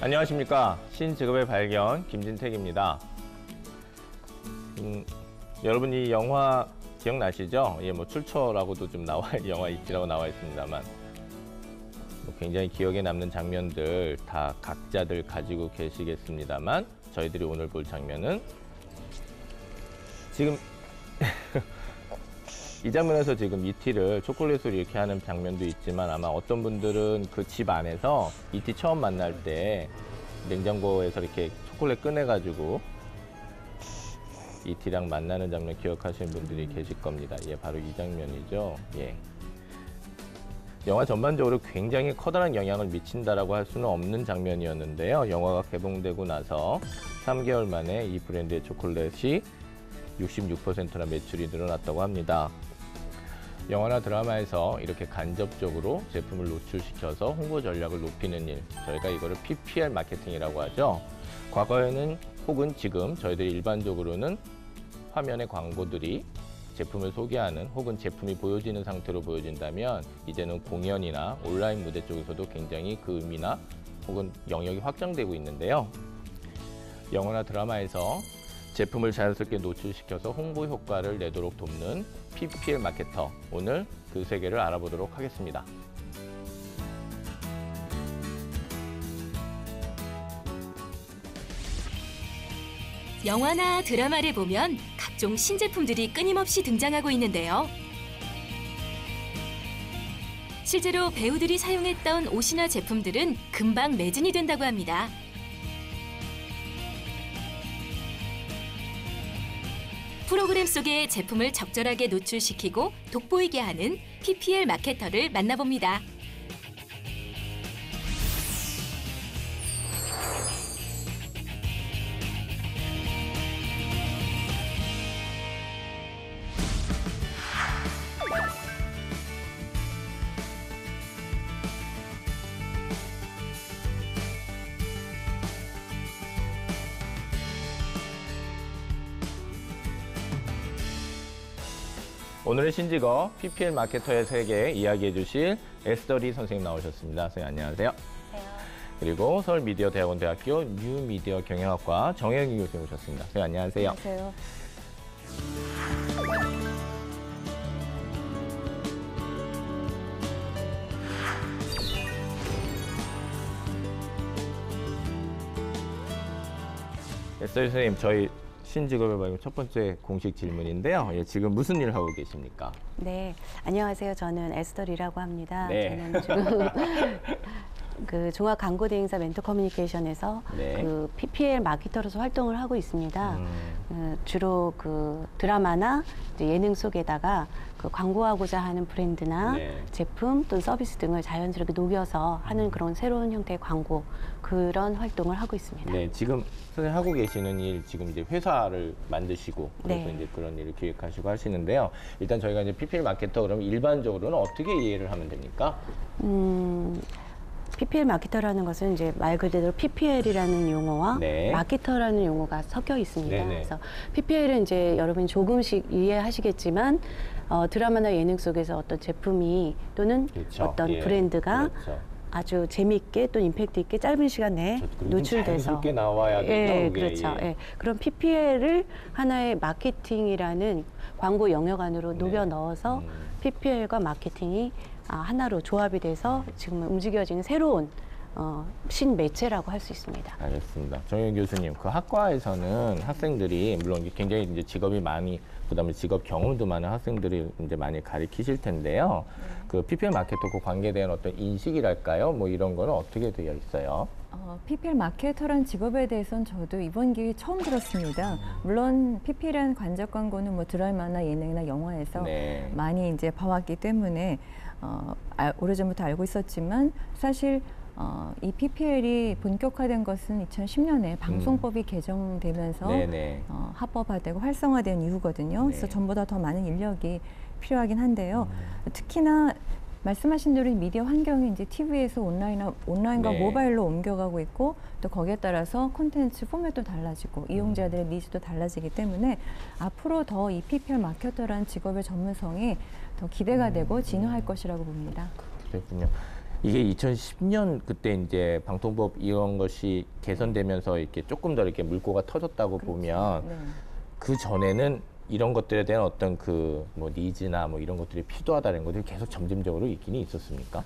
안녕하십니까. 신직업의 발견 김진택입니다. 여러분 이 영화 기억나시죠? 예, 뭐 출처라고도 좀 영화 있지라고 나와 있습니다만 굉장히 기억에 남는 장면들 다 각자들 가지고 계시겠습니다만 저희들이 오늘 볼 장면은 지금 이 장면에서 지금 이티를 초콜릿으로 이렇게 하는 장면도 있지만 아마 어떤 분들은 그 집 안에서 이티 처음 만날 때 냉장고에서 이렇게 초콜릿 꺼내가지고 이티랑 만나는 장면 기억하시는 분들이 계실 겁니다. 예, 바로 이 장면이죠. 예. 영화 전반적으로 굉장히 커다란 영향을 미친다라고 할 수는 없는 장면이었는데요. 영화가 개봉되고 나서 3개월 만에 이 브랜드의 초콜릿이 66%나 매출이 늘어났다고 합니다. 영화나 드라마에서 이렇게 간접적으로 제품을 노출시켜서 홍보 전략을 높이는 일, 저희가 이거를 PPL 마케팅이라고 하죠. 과거에는 혹은 지금 저희들이 일반적으로는 화면의 광고들이 제품을 소개하는 혹은 제품이 보여지는 상태로 보여진다면 이제는 공연이나 온라인 무대 쪽에서도 굉장히 그 의미나 혹은 영역이 확장되고 있는데요. 영화나 드라마에서 제품을 자연스럽게 노출시켜서 홍보 효과를 내도록 돕는 PPL 마케터, 오늘 그 세계를 알아보도록 하겠습니다. 영화나 드라마를 보면 각종 신제품들이 끊임없이 등장하고 있는데요. 실제로 배우들이 사용했던 옷이나 제품들은 금방 매진이 된다고 합니다. 프로그램 속에 제품을 적절하게 노출시키고 돋보이게 하는 PPL 마케터를 만나봅니다. 오늘의 신직업 PPL 마케터의 세계 이야기해 주실 에스더리 선생님 나오셨습니다. 선생님 안녕하세요. 안녕하세요. 그리고 서울미디어대학원대학교 뉴미디어 경영학과 정혜경 교수님 오셨습니다. 선생님 안녕하세요. 안녕하세요. 에스더리 선생님, 저희 신직업의 발견 첫 번째 공식 질문인데요. 예, 지금 무슨 일을 하고 계십니까? 네, 안녕하세요. 저는 에스더리라고 합니다. 네. 저는 지금 그 종합 광고 대행사 멘토 커뮤니케이션에서 네. 그 PPL 마케터로서 활동을 하고 있습니다. 주로 그 드라마나 이제 예능 속에다가 그 광고하고자 하는 브랜드나 네. 제품 또는 서비스 등을 자연스럽게 녹여서 하는 그런 새로운 형태의 광고, 그런 활동을 하고 있습니다. 네, 지금 선생님 하고 계시는 일, 지금 이제 회사를 만드시고 그래서 네. 이제 그런 일을 기획하시고 하시는데요. 일단 저희가 이제 PPL 마케터 그러면 일반적으로는 어떻게 이해를 하면 됩니까? PPL 마케터라는 것은 이제 말 그대로 PPL이라는 용어와 네. 마케터라는 용어가 섞여 있습니다. 네네. 그래서 PPL은 이제 여러분이 조금씩 이해하시겠지만 드라마나 예능 속에서 어떤 제품이 또는 그렇죠. 어떤 예. 브랜드가 그렇죠. 아주 재미있게 또 임팩트 있게 짧은 시간 내에 그리고 노출돼서 자연스럽게 나와야 되죠. 예, 그게. 그렇죠. 예. 예. 그런 PPL을 하나의 마케팅이라는 광고 영역 안으로 네. 녹여 넣어서 PPL과 마케팅이 하나로 조합이 돼서 지금 움직여지는 새로운 신매체라고 할 수 있습니다. 알겠습니다. 정혜경 교수님, 그 학과에서는 학생들이 물론 굉장히 이제 직업이 많이 그다음에 직업 경험도 많은 학생들이 이제 많이 가르치실 텐데요. 그 PPL 마케터 그 관계에 대한 어떤 인식이랄까요? 뭐 이런 거는 어떻게 되어 있어요? PPL 마케터라는 직업에 대해서는 저도 이번 기회에 처음 들었습니다. 물론 PPL이라는 간접 광고는 뭐 드라마나 예능이나 영화에서 네. 많이 이제 봐왔기 때문에 오래전부터 알고 있었지만 사실 이 PPL이 본격화된 것은 2010년에 방송법이 개정되면서 네네. 합법화되고 활성화된 이후거든요. 네. 그래서 전보다 더 많은 인력이 필요하긴 한데요. 특히나 말씀하신 대로 미디어 환경이 이제 TV에서 온라인과 네. 모바일로 옮겨가고 있고 또 거기에 따라서 콘텐츠 포맷도 달라지고 이용자들의 니즈도 달라지기 때문에 앞으로 더 이 PPL 마케터라는 직업의 전문성이 더 기대가 되고 진화할 것이라고 봅니다. 그랬군요. 이게 2010년 그때 이제 방통법 이런 것이 개선되면서 이렇게 조금 더 이렇게 물꼬가 터졌다고 보면 네. 그 전에는 이런 것들에 대한 어떤 그 뭐 니즈나 뭐 이런 것들이 필요하다는 것들이 계속 점진적으로 있긴 있었습니까?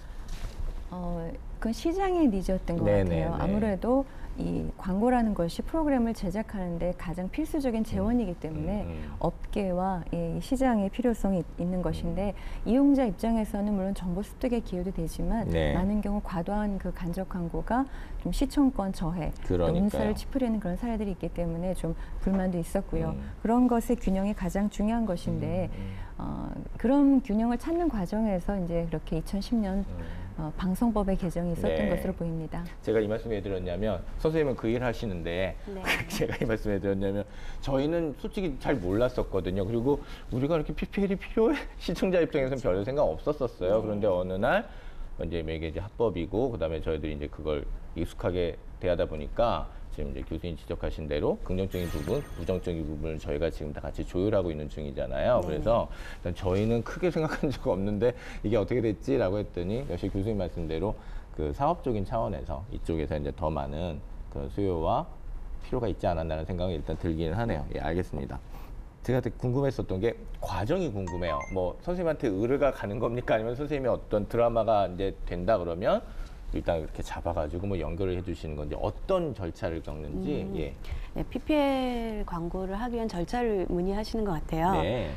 그건 시장의 니즈였던 것 네네네. 같아요. 아무래도 이 광고라는 것이 프로그램을 제작하는데 가장 필수적인 재원이기 때문에 업계와 이 시장의 필요성이 있는 것인데 이용자 입장에서는 물론 정보 습득의 기여도 되지만 네. 많은 경우 과도한 그 간접 광고가 좀 시청권 저해, 또 그러니까요. 운사를 찌푸리는 그런 사례들이 있기 때문에 좀 불만도 있었고요. 그런 것의 균형이 가장 중요한 것인데 그런 균형을 찾는 과정에서 이제 그렇게 2010년 방송법의 개정이 있었던 네. 것으로 보입니다. 제가 이 말씀 왜 드렸냐면 선생님은 그 일 하시는데 네. 제가 이 말씀 왜 드렸냐면 저희는 솔직히 잘 몰랐었거든요. 그리고 우리가 이렇게 PPL이 필요해? 시청자 입장에서는 별 생각 없었었어요. 그런데 어느 날 이제 이게 이제 합법이고 그다음에 저희들이 이제 그걸 익숙하게 대하다 보니까 지금 이제 교수님 지적하신 대로 긍정적인 부분, 부정적인 부분을 저희가 지금 다 같이 조율하고 있는 중이잖아요. 그래서 일단 저희는 크게 생각한 적 없는데 이게 어떻게 됐지라고 했더니 역시 교수님 말씀대로 그 사업적인 차원에서 이쪽에서 이제 더 많은 그 수요와 필요가 있지 않았나는 생각이 일단 들기는 하네요. 예, 알겠습니다. 제가 되게 궁금했었던 게 과정이 궁금해요. 뭐 선생님한테 의뢰가 가는 겁니까? 아니면 선생님이 어떤 드라마가 이제 된다 그러면 일단 이렇게 잡아가지고 뭐 연결을 해주시는 건지 어떤 절차를 겪는지 예. 네, PPL 광고를 하기 위한 절차를 문의하시는 것 같아요. 네.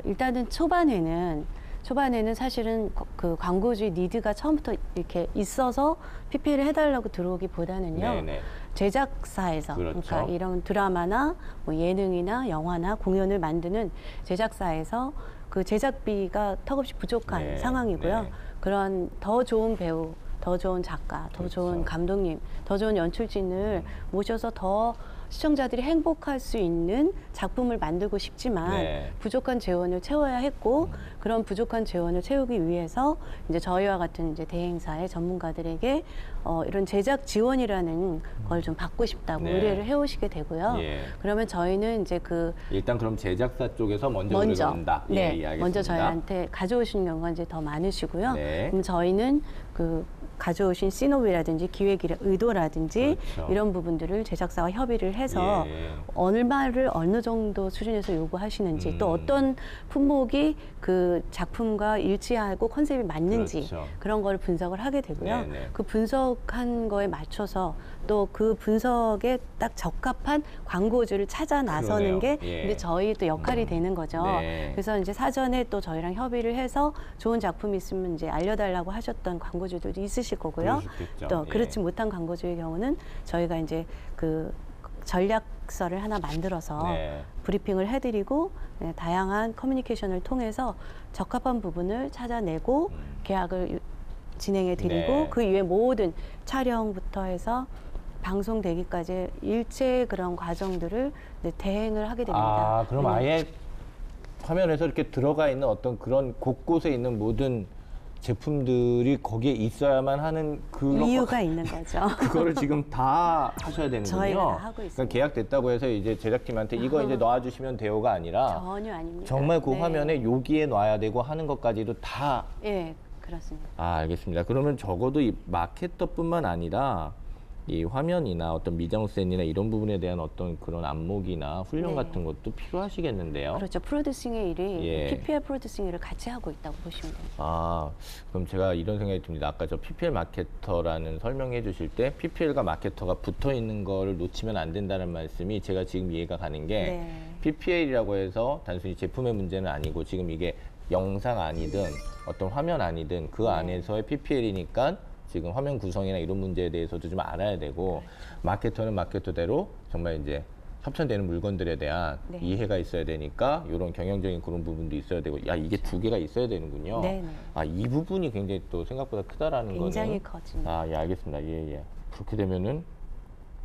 일단은 초반에는 사실은 그 광고주의 니드가 처음부터 이렇게 있어서 PPL을 해달라고 들어오기보다는요. 네네. 제작사에서 그렇죠. 그러니까 이런 드라마나 뭐 예능이나 영화나 공연을 만드는 제작사에서 그 제작비가 턱없이 부족한 네, 상황이고요. 네. 그런 더 좋은 배우, 더 좋은 작가, 더 그렇죠. 좋은 감독님, 더 좋은 연출진을 모셔서 더 시청자들이 행복할 수 있는 작품을 만들고 싶지만 네. 부족한 재원을 채워야 했고 그런 부족한 재원을 채우기 위해서 이제 저희와 같은 이제 대행사의 전문가들에게 이런 제작 지원이라는 걸 좀 받고 싶다고 네. 의뢰를 해오시게 되고요. 예. 그러면 저희는 이제 그 일단 그럼 제작사 쪽에서 먼저 의뢰가 온다. 네, 예, 예, 알겠습니다. 먼저 저희한테 가져오시는 경우가 이제 더 많으시고요. 네. 그럼 저희는 그 가져오신 시노비라든지 기획의 의도라든지 그렇죠. 이런 부분들을 제작사와 협의를 해서 예. 얼마를 어느 정도 수준에서 요구하시는지 또 어떤 품목이 그 작품과 일치하고 컨셉이 맞는지 그렇죠. 그런 걸 분석을 하게 되고요. 네네. 그 분석한 거에 맞춰서 또 그 분석에 딱 적합한 광고주를 찾아 나서는 그러네요. 게 예. 이제 저희 또 역할이 되는 거죠. 네. 그래서 이제 사전에 또 저희랑 협의를 해서 좋은 작품이 있으면 이제 알려달라고 하셨던 광고주들도 있으실 거고요. 그러시겠죠. 또 예. 그렇지 못한 광고주의 경우는 저희가 이제 그 전략서를 하나 만들어서 네. 브리핑을 해드리고 네, 다양한 커뮤니케이션을 통해서 적합한 부분을 찾아내고 계약을 진행해드리고 네. 그 이외 모든 촬영부터 해서 방송되기까지 일체 그런 과정들을 네, 대행을 하게 됩니다. 아, 그럼 네. 아예 화면에서 이렇게 들어가 있는 어떤 그런 곳곳에 있는 모든 제품들이 거기에 있어야만 하는 그런 이유가 있는 거죠. 그거를 지금 다 하셔야 되는군요. 저희가 다 하고 그러니까 있습니다. 계약됐다고 해서 이제 제작팀한테 이거 이제 놔주시면 돼요가 아니라 전혀 아닙니다. 정말 그 네. 화면에 여기에 놔야 되고 하는 것까지도 다. 예, 그렇습니다. 아, 알겠습니다. 그러면 적어도 이 마케터뿐만 아니라 이 화면이나 어떤 미장센이나 이런 부분에 대한 어떤 그런 안목이나 훈련 네. 같은 것도 필요하시겠는데요. 그렇죠. 프로듀싱의 일이 예. PPL 프로듀싱 일을 같이 하고 있다고 보시면 됩니다. 아, 그럼 제가 이런 생각이 듭니다. 아까 저 PPL 마케터라는 설명해 주실 때 PPL과 마케터가 붙어 있는 거를 놓치면 안 된다는 말씀이 제가 지금 이해가 가는 게 네. PPL이라고 해서 단순히 제품의 문제는 아니고 지금 이게 영상 아니든 어떤 화면 아니든 그 안에서의 PPL이니까 지금 화면 구성이나 이런 문제에 대해서도 좀 알아야 되고 마케터는 마케터대로 정말 이제 협찬되는 물건들에 대한 네. 이해가 있어야 되니까 이런 경영적인 그런 부분도 있어야 되고 야 이게 두 개가 있어야 되는군요. 네네. 아, 이 부분이 굉장히 또 생각보다 크다라는 굉장히 거는 커집니다. 아, 예, 알겠습니다. 예, 예. 그렇게 되면은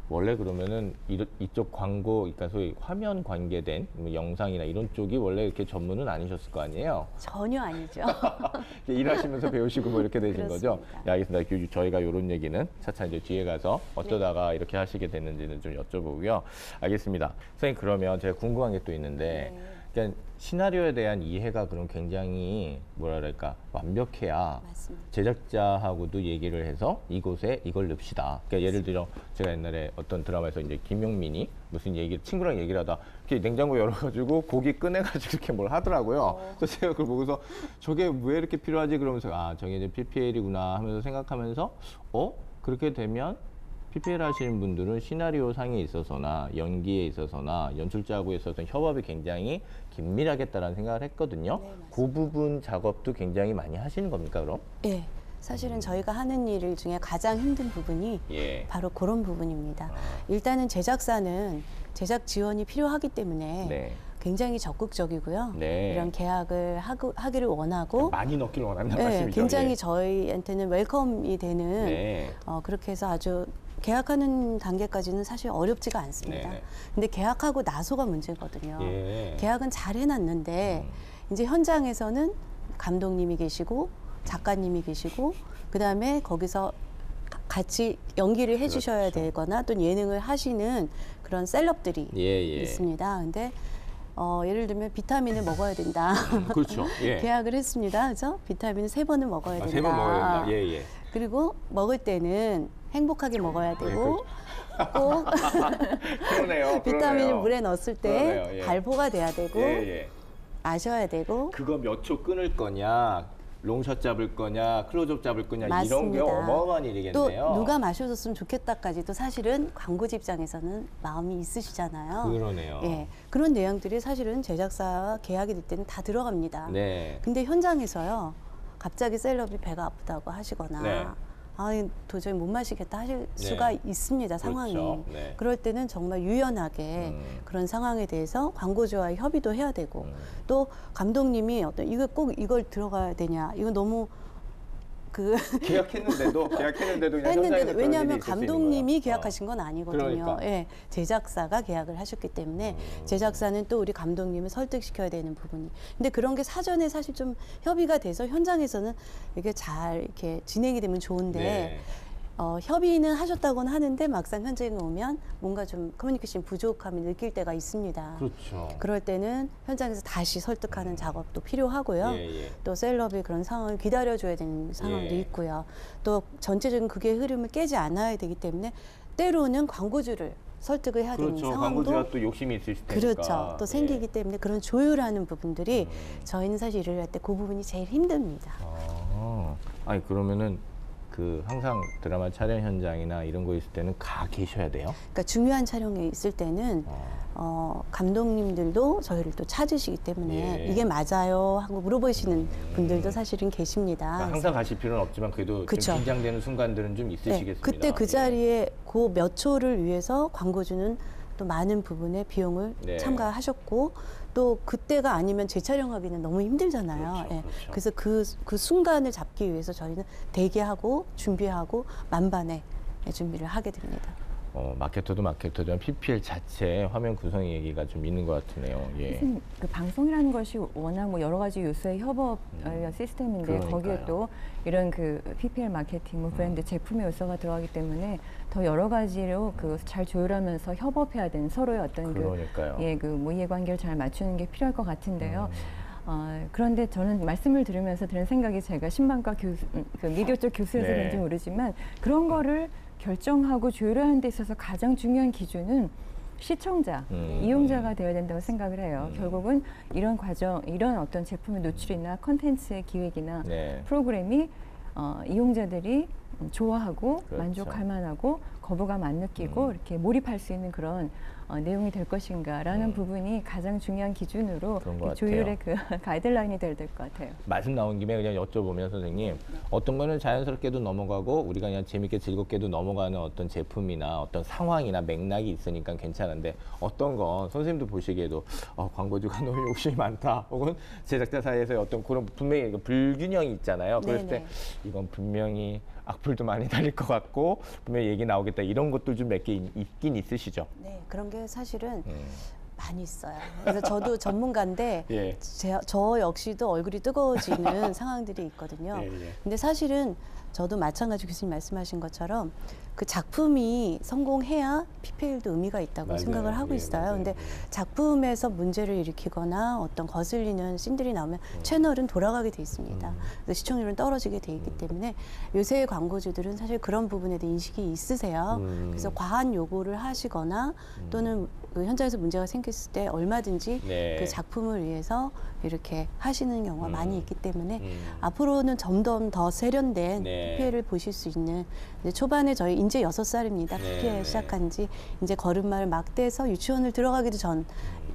원래 그러면은 이쪽 광고, 그러니까 소위 화면 관계된 뭐 영상이나 이런 쪽이 원래 이렇게 전문은 아니셨을 거 아니에요? 전혀 아니죠. 일하시면서 배우시고 뭐 이렇게 되신 거죠? 그렇습니다. 예, 알겠습니다. 저희가 이런 얘기는 차차 이제 뒤에 가서 어쩌다가 네. 이렇게 하시게 됐는지는 좀 여쭤보고요. 알겠습니다. 선생님, 그러면 제가 궁금한 게 또 있는데 네. 그러니까 시나리오에 대한 이해가 그럼 굉장히 뭐랄까 완벽해야 맞습니다. 제작자하고도 얘기를 해서 이곳에 이걸 넣읍시다. 그러니까 예를 들어 제가 옛날에 어떤 드라마에서 이제 김용민이 무슨 얘기 친구랑 얘기를 하다 이렇게 냉장고 열어가지고 고기 꺼내가지고 이렇게 뭘 하더라고요. 그래서 제가 그걸 보고서 저게 왜 이렇게 필요하지 그러면서 아 저게 이제 PPL이구나 하면서 생각하면서 그렇게 되면 PPL 하시는 분들은 시나리오 상에 있어서나 연기에 있어서나 연출자하고 있어서 협업이 굉장히 긴밀하겠다라는 생각을 했거든요. 네, 맞습니다. 그 부분 작업도 굉장히 많이 하시는 겁니까 그럼? 예. 사실은 저희가 하는 일 중에 가장 힘든 부분이 예. 바로 그런 부분입니다. 일단은 제작사는 제작 지원이 필요하기 때문에 네. 굉장히 적극적이고요. 네. 이런 계약을 하기를 원하고 많이 넣기를 원한다는 네, 말씀이죠. 굉장히 예. 저희한테는 웰컴이 되는 네. 그렇게 해서 아주 계약하는 단계까지는 사실 어렵지가 않습니다. 네네. 근데 계약하고 나서가 문제거든요. 예. 계약은 잘 해놨는데 이제 현장에서는 감독님이 계시고 작가님이 계시고 그다음에 거기서 같이 연기를 해주셔야 그렇죠. 되거나 또 예능을 하시는 그런 셀럽들이 예. 있습니다. 근데 예를 들면 비타민을 먹어야 된다. 그렇죠. 예. 계약을 했습니다. 그래서 비타민을 3번을 먹어야 된다. 3번 먹어야 된다. 예. 그리고 먹을 때는 행복하게 먹어야 되고 네, 꼭 그러네요. 비타민을 물에 넣었을 때 그러네요. 예. 발포가 돼야 되고 예. 마셔야 되고 그거 몇 초 끊을 거냐, 롱샷 잡을 거냐, 클로즈업 잡을 거냐 이런 게 맞습니다. 어마어마한 또 일이겠네요. 누가 마셔줬으면 좋겠다까지도 사실은 광고주 입장에서는 마음이 있으시잖아요. 그러네요. 예, 그런 내용들이 사실은 제작사 계약이 될 때는 다 들어갑니다. 네. 근데 현장에서요, 갑자기 셀럽이 배가 아프다고 하시거나, 네. 도저히 못 마시겠다 하실 수가 있습니다, 상황이. 그렇죠. 네. 그럴 때는 정말 유연하게 그런 상황에 대해서 광고주와 협의도 해야 되고, 또 감독님이 이거 꼭 이걸 들어가야 되냐, 이거 너무 계약했는데도 그냥 했는데 현장에서 그런 왜냐하면 일이 있을 수 있는 감독님이 거예요. 계약하신 건 아니거든요. 그러니까. 예, 제작사가 계약을 하셨기 때문에 제작사는 또 우리 감독님을 설득시켜야 되는 부분이. 근데 그런 게 사전에 사실 좀 협의가 돼서 현장에서는 이게 잘 이렇게 진행이 되면 좋은데 네. 협의는 하셨다고는 하는데 막상 현장에 오면 뭔가 좀 커뮤니케이션 부족함을 느낄 때가 있습니다. 그렇죠. 그럴 때는 현장에서 다시 설득하는 작업도 필요하고요. 예. 또 셀럽이 그런 상황을 기다려줘야 되는 상황도 예. 있고요. 또 전체적인 그게 흐름을 깨지 않아야 되기 때문에 때로는 광고주를 설득을 해야 되는 그렇죠. 상황도 광고주가 또 욕심이 있을 테니까. 그렇죠. 또 생기기 때문에 그런 조율하는 부분들이 저희는 사실 일을 할 때 그 부분이 제일 힘듭니다. 아니 그러면은 항상 드라마 촬영 현장이나 이런 거 있을 때는 가 계셔야 돼요? 그러니까 중요한 촬영에 있을 때는 감독님들도 저희를 또 찾으시기 때문에 예. 이게 맞아요 하고 물어보시는 분들도 사실은 계십니다. 그러니까 항상 가실 필요는 없지만 그래도 그쵸. 좀 긴장되는 순간들은 좀 네, 있으시겠습니다. 그때 그 예. 자리에 그 몇 초를 위해서 광고주는 또 많은 부분의 비용을 네. 참가하셨고 또 그때가 아니면 재촬영하기는 너무 힘들잖아요. 그렇죠, 예. 그렇죠. 그래서 그 순간을 잡기 위해서 저희는 대기하고 준비하고 만반의 준비를 하게 됩니다. 마케터도 마케터지만 PPL 자체 화면 구성 얘기가 좀 있는 것 같으네요. 예. 무슨 그 방송이라는 것이 워낙 뭐 여러 가지 요소의 협업 시스템인데 그러니까요. 거기에 또 이런 그 PPL 마케팅, 뭐 브랜드 제품의 요소가 들어가기 때문에 더 여러 가지로 그 잘 조율하면서 협업해야 되는 서로의 어떤 그러니까요. 뭐 이해관계를 잘 맞추는 게 필요할 것 같은데요. 그런데 저는 말씀을 들으면서 드는 생각이 제가 신방과 그 미디어 쪽 교수여서 네. 그런지 모르지만 그런 거를 결정하고 조율하는 데 있어서 가장 중요한 기준은 시청자, 이용자가 되어야 된다고 생각을 해요. 결국은 이런 과정, 이런 어떤 제품의 노출이나 컨텐츠의 기획이나 네. 프로그램이 이용자들이 좋아하고 그렇죠. 만족할 만하고 거부감 안 느끼고 이렇게 몰입할 수 있는 그런 내용이 될 것인가라는 부분이 가장 중요한 기준으로 그런 것 조율의 그 가이드라인이 될 것 같아요. 말씀 나온 김에 그냥 여쭤보면 선생님 어떤 거는 자연스럽게도 넘어가고 우리가 그냥 재밌게 즐겁게도 넘어가는 어떤 제품이나 어떤 상황이나 맥락이 있으니까 괜찮은데 어떤 건 선생님도 보시기에도 광고주가 너무 욕심이 많다 혹은 제작자 사이에서 어떤 그런 분명히 불균형이 있잖아요. 그랬을 때 이건 분명히 악플도 많이 달릴 것 같고 분명히 얘기 나오겠다 이런 것들 좀 몇 개 있긴 있으시죠? 네, 그런 게 사실은 많이 있어요. 그래서 저도 전문가인데 예. 저 역시도 얼굴이 뜨거워지는 상황들이 있거든요. 예. 근데 사실은 저도 마찬가지 교수님 말씀하신 것처럼 그 작품이 성공해야 PPL도 의미가 있다고 맞아요. 생각을 하고 예, 있어요. 맞아요. 근데 작품에서 문제를 일으키거나 어떤 거슬리는 씬들이 나오면 채널은 돌아가게 돼 있습니다. 그래서 시청률은 떨어지게 돼 있기 때문에 요새의 광고주들은 사실 그런 부분에 대한 인식이 있으세요. 그래서 과한 요구를 하시거나 또는 그 현장에서 문제가 생겼을 때 얼마든지 네. 그 작품을 위해서 이렇게 하시는 경우가 많이 있기 때문에 앞으로는 점점 더 세련된 네. PPL을 보실 수 있는, 이제 초반에 저희 이제 6살입니다. 네, PPL 네. 시작한 지 이제 걸음마를 막 떼서 유치원을 들어가기도 전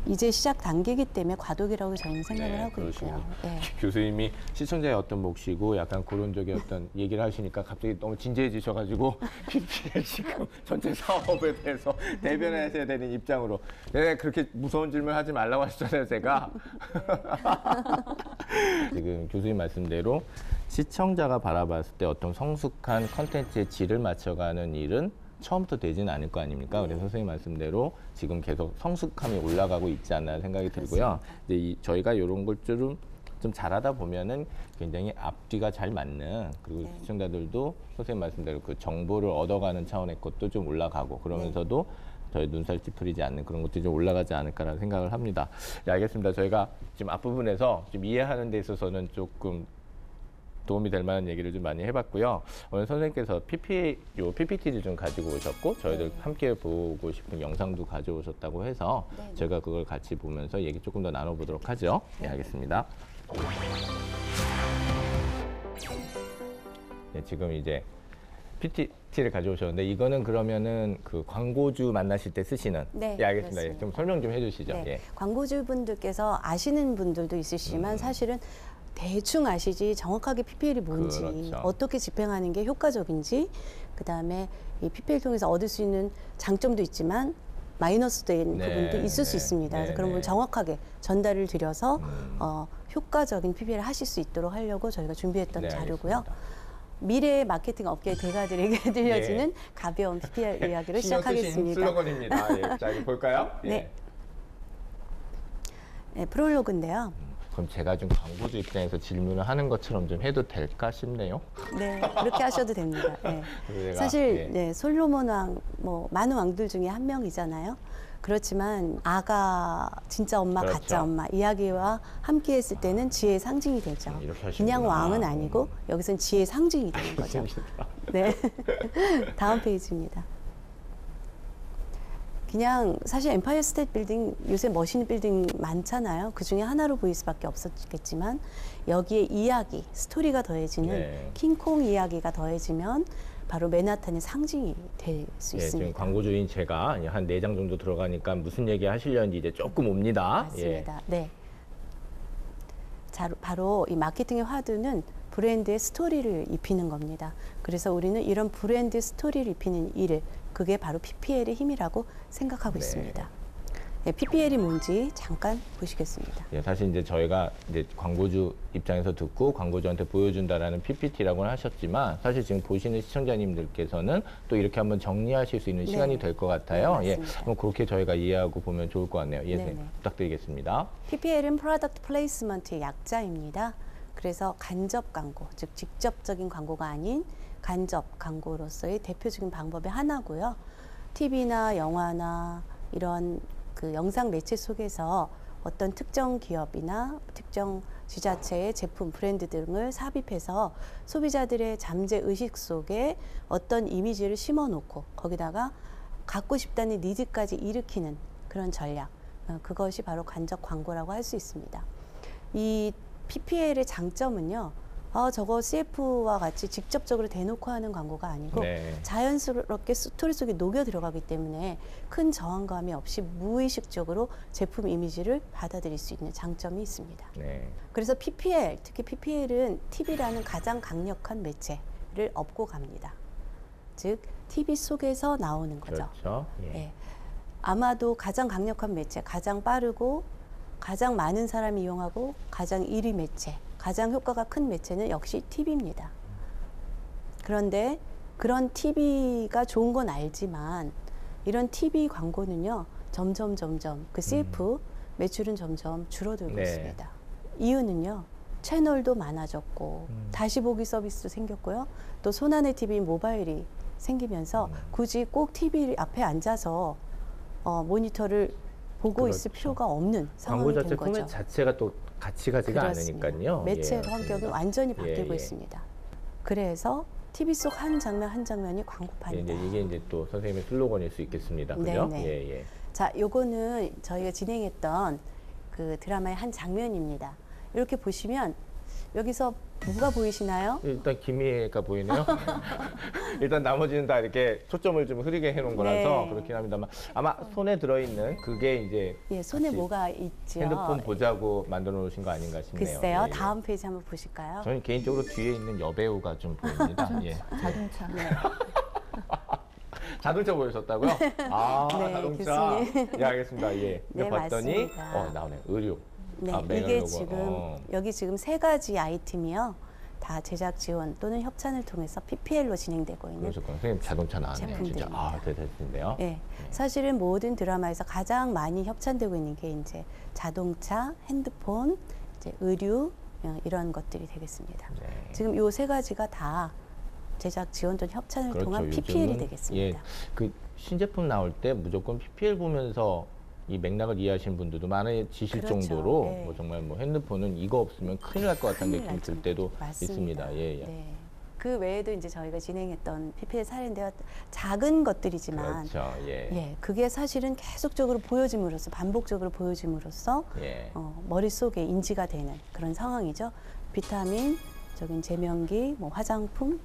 이제 시작 단계이기 때문에 과도기라고 저희는 생각을 네, 하고 그러시군요. 있고요. 네. 교수님이 시청자의 어떤 몫이고 약간 그런 적의 어떤 얘기를 하시니까 갑자기 너무 진지해지셔가지고 PPL 지금 전체 사업에 대해서 대변하셔야 되는 입장으로 네, 그렇게 무서운 질문 하지 말라고 하셨잖아요, 제가. 지금 교수님 말씀대로 시청자가 바라봤을 때 어떤 성숙한 컨텐츠의 질을 맞춰가는 일은 처음부터 되지는 않을 거 아닙니까? 그래서 선생님 말씀대로 지금 계속 성숙함이 올라가고 있지 않나 생각이 들고요. 이제 저희가 이런 걸 좀 잘하다 보면은 굉장히 앞뒤가 잘 맞는, 그리고 네. 시청자들도 선생님 말씀대로 그 정보를 얻어가는 차원의 것도 좀 올라가고 그러면서도 저희 눈살 찌푸리지 않는 그런 것들이 좀 올라가지 않을까라는 생각을 합니다. 네, 알겠습니다. 저희가 지금 앞부분에서 좀 이해하는 데 있어서는 조금 도움이 될 만한 얘기를 좀 많이 해봤고요. 오늘 선생님께서 PPT를 좀 가지고 오셨고 저희들 함께 보고 싶은 영상도 가져오셨다고 해서 저희가 그걸 같이 보면서 얘기 조금 더 나눠보도록 하죠. 네, 알겠습니다. 네, 지금 이제 PPT를 가져오셨는데 이거는 그러면은 그 광고주 만나실 때 쓰시는. 네, 예, 알겠습니다. 예, 그렇습니다. 좀 설명 좀 해주시죠. 네. 예. 광고주분들께서 아시는 분들도 있으시지만 사실은 대충 아시지 정확하게 PPL이 뭔지, 그렇죠. 어떻게 집행하는 게 효과적인지, 그다음에 이 PPL 통해서 얻을 수 있는 장점도 있지만 마이너스된 네, 부분도 있을 수 네, 있습니다. 그래서 네, 그런 부분 네. 정확하게 전달을 드려서 효과적인 PPL을 하실 수 있도록 하려고 저희가 준비했던 네, 자료고요. 알겠습니다. 미래의 마케팅 업계 대가들에게 들려지는 가벼운 PPL 이야기를 신경 쓰신 시작하겠습니다. 슬로건입니다. 예, 자, 이거 볼까요? 예. 네. 네, 프롤로그인데요. 그럼 제가 좀 광고주 입장에서 질문을 하는 것처럼 좀 해도 될까 싶네요. 네, 그렇게 하셔도 됩니다. 네. 그래서 제가, 사실 예. 네, 솔로몬 왕, 뭐 많은 왕들 중에 한 명이잖아요. 그렇지만 아가 진짜 엄마, 그렇죠. 가짜 엄마 이야기와 함께했을 때는 지혜의 상징이 되죠. 이렇게 하시는구나. 그냥 왕은 아니고 여기서는 지혜의 상징이 되는 거죠. 네, 다음 페이지입니다. 그냥 사실 엠파이어 스테이트 빌딩 요새 멋있는 빌딩 많잖아요. 그 중에 하나로 보일 수밖에 없었겠지만 여기에 이야기, 스토리가 더해지는 네. 킹콩 이야기가 더해지면 바로 맨하탄의 상징이 될 수 예, 지금 있습니다. 광고주인 제가 한 4장 정도 들어가니까 무슨 얘기 하시려는지 이제 조금 옵니다. 맞습니다. 네. 자, 바로 이 마케팅의 화두는 브랜드의 스토리를 입히는 겁니다. 그래서 우리는 이런 브랜드 스토리를 입히는 일, 그게 바로 PPL의 힘이라고 생각하고 네. 있습니다. 네, PPL이 뭔지 잠깐 보시겠습니다. 예, 사실 이제 저희가 이제 광고주 입장에서 듣고 광고주한테 보여준다라는 PPT라고는 하셨지만 사실 지금 보시는 시청자님들께서는 또 이렇게 한번 정리하실 수 있는 네. 시간이 될 것 같아요. 네, 예, 맞습니다. 그럼 그렇게 저희가 이해하고 보면 좋을 것 같네요. 예, 네네. 부탁드리겠습니다. PPL은 프로덕트 플레이스먼트의 약자입니다. 그래서 간접 광고, 즉 직접적인 광고가 아닌 간접 광고로서의 대표적인 방법의 하나고요. TV나 영화나 이런 그 영상 매체 속에서 어떤 특정 기업이나 특정 지자체의 제품, 브랜드 등을 삽입해서 소비자들의 잠재 의식 속에 어떤 이미지를 심어놓고 거기다가 갖고 싶다는 니즈까지 일으키는 그런 전략, 그것이 바로 간접 광고라고 할 수 있습니다. 이 PPL의 장점은요, 저거 CF와 같이 직접적으로 대놓고 하는 광고가 아니고 네. 자연스럽게 스토리 속에 녹여 들어가기 때문에 큰 저항감이 없이 무의식적으로 제품 이미지를 받아들일 수 있는 장점이 있습니다. 네. 그래서 PPL, 특히 PPL은 TV라는 가장 강력한 매체를 업고 갑니다. 즉 TV 속에서 나오는 거죠. 그렇죠. 예. 예. 아마도 가장 강력한 매체, 가장 빠르고 가장 많은 사람이 이용하고 가장 1위 매체, 가장 효과가 큰 매체는 역시 TV입니다. 그런데 그런 TV가 좋은 건 알지만 이런 TV 광고는요, 점점 그 CF 매출은 점점 줄어들고 네. 있습니다. 이유는요, 채널도 많아졌고 다시 보기 서비스도 생겼고요. 또 손안의 TV 모바일이 생기면서 굳이 꼭 TV 앞에 앉아서 모니터를 보고 그렇죠. 있을 필요가 없는 광고 상황이 된 자체 거죠. 포맷 자체가 또 같이 가지가 그렇습니다. 않으니까요. 매체의 예, 성격은 맞습니다. 완전히 바뀌고 예. 있습니다. 그래서 TV 속 한 장면 한 장면이 예, 광고판이다. 이제 이게 이제 또 선생님의 슬로건일 수 있겠습니다. 그죠? 네네. 예, 예. 자, 요거는 저희가 진행했던 그 드라마의 한 장면입니다. 이렇게 보시면 여기서 누가 보이시나요? 일단 김희애가 보이네요. 일단 나머지는 다 이렇게 초점을 좀 흐리게 해놓은 거라서 네. 그렇긴 합니다만 아마 손에 들어있는 그게 이제 예, 손에 같이 뭐가 있죠? 핸드폰 보자고 만들어 놓으신 거 아닌가 싶네요. 글쎄요. 예, 예. 다음 페이지 한번 보실까요? 저는 개인적으로 뒤에 있는 여배우가 좀 보입니다. 예. 자동차. 자동차 보여줬다고요? 아, 네, 자동차. 교수님. 예, 알겠습니다. 예. 네, 봤더니 맞습니다. 나오네. 의류. 네, 아, 메가 이게 로고. 지금 여기 지금 3가지 아이템이요. 다 제작 지원 또는 협찬을 통해서 PPL로 진행되고 있는. 그러셨구나. 선생님 자동차 나왔네요. 진짜. 제품들입니다. 아, 대단하신데요. 예, 사실은 모든 드라마에서 가장 많이 협찬되고 있는 게 이제 자동차, 핸드폰, 이제 의류 이런 것들이 되겠습니다. 네. 지금 요 3가지가 다 제작 지원 또는 협찬을 그렇죠. 통한 PPL이 요즘은, 되겠습니다. 예, 그 신제품 나올 때 무조건 PPL 보면서 이 맥락을 이해하시는 분들도 많아지실 그렇죠. 정도로 예. 뭐 정말 뭐 핸드폰은 이거 없으면 큰일 날 것 같다는 큰일 느낌이 나죠. 들 때도 맞습니다. 있습니다. 예, 예. 네. 그 외에도 이제 저희가 진행했던 PPL 사례인데요. 작은 것들이지만 그렇죠. 예. 예, 그게 사실은 계속적으로 보여짐으로써 반복적으로 보여짐으로써 예. 머릿속에 인지가 되는 그런 상황이죠. 비타민, 저긴 제명기, 뭐 화장품,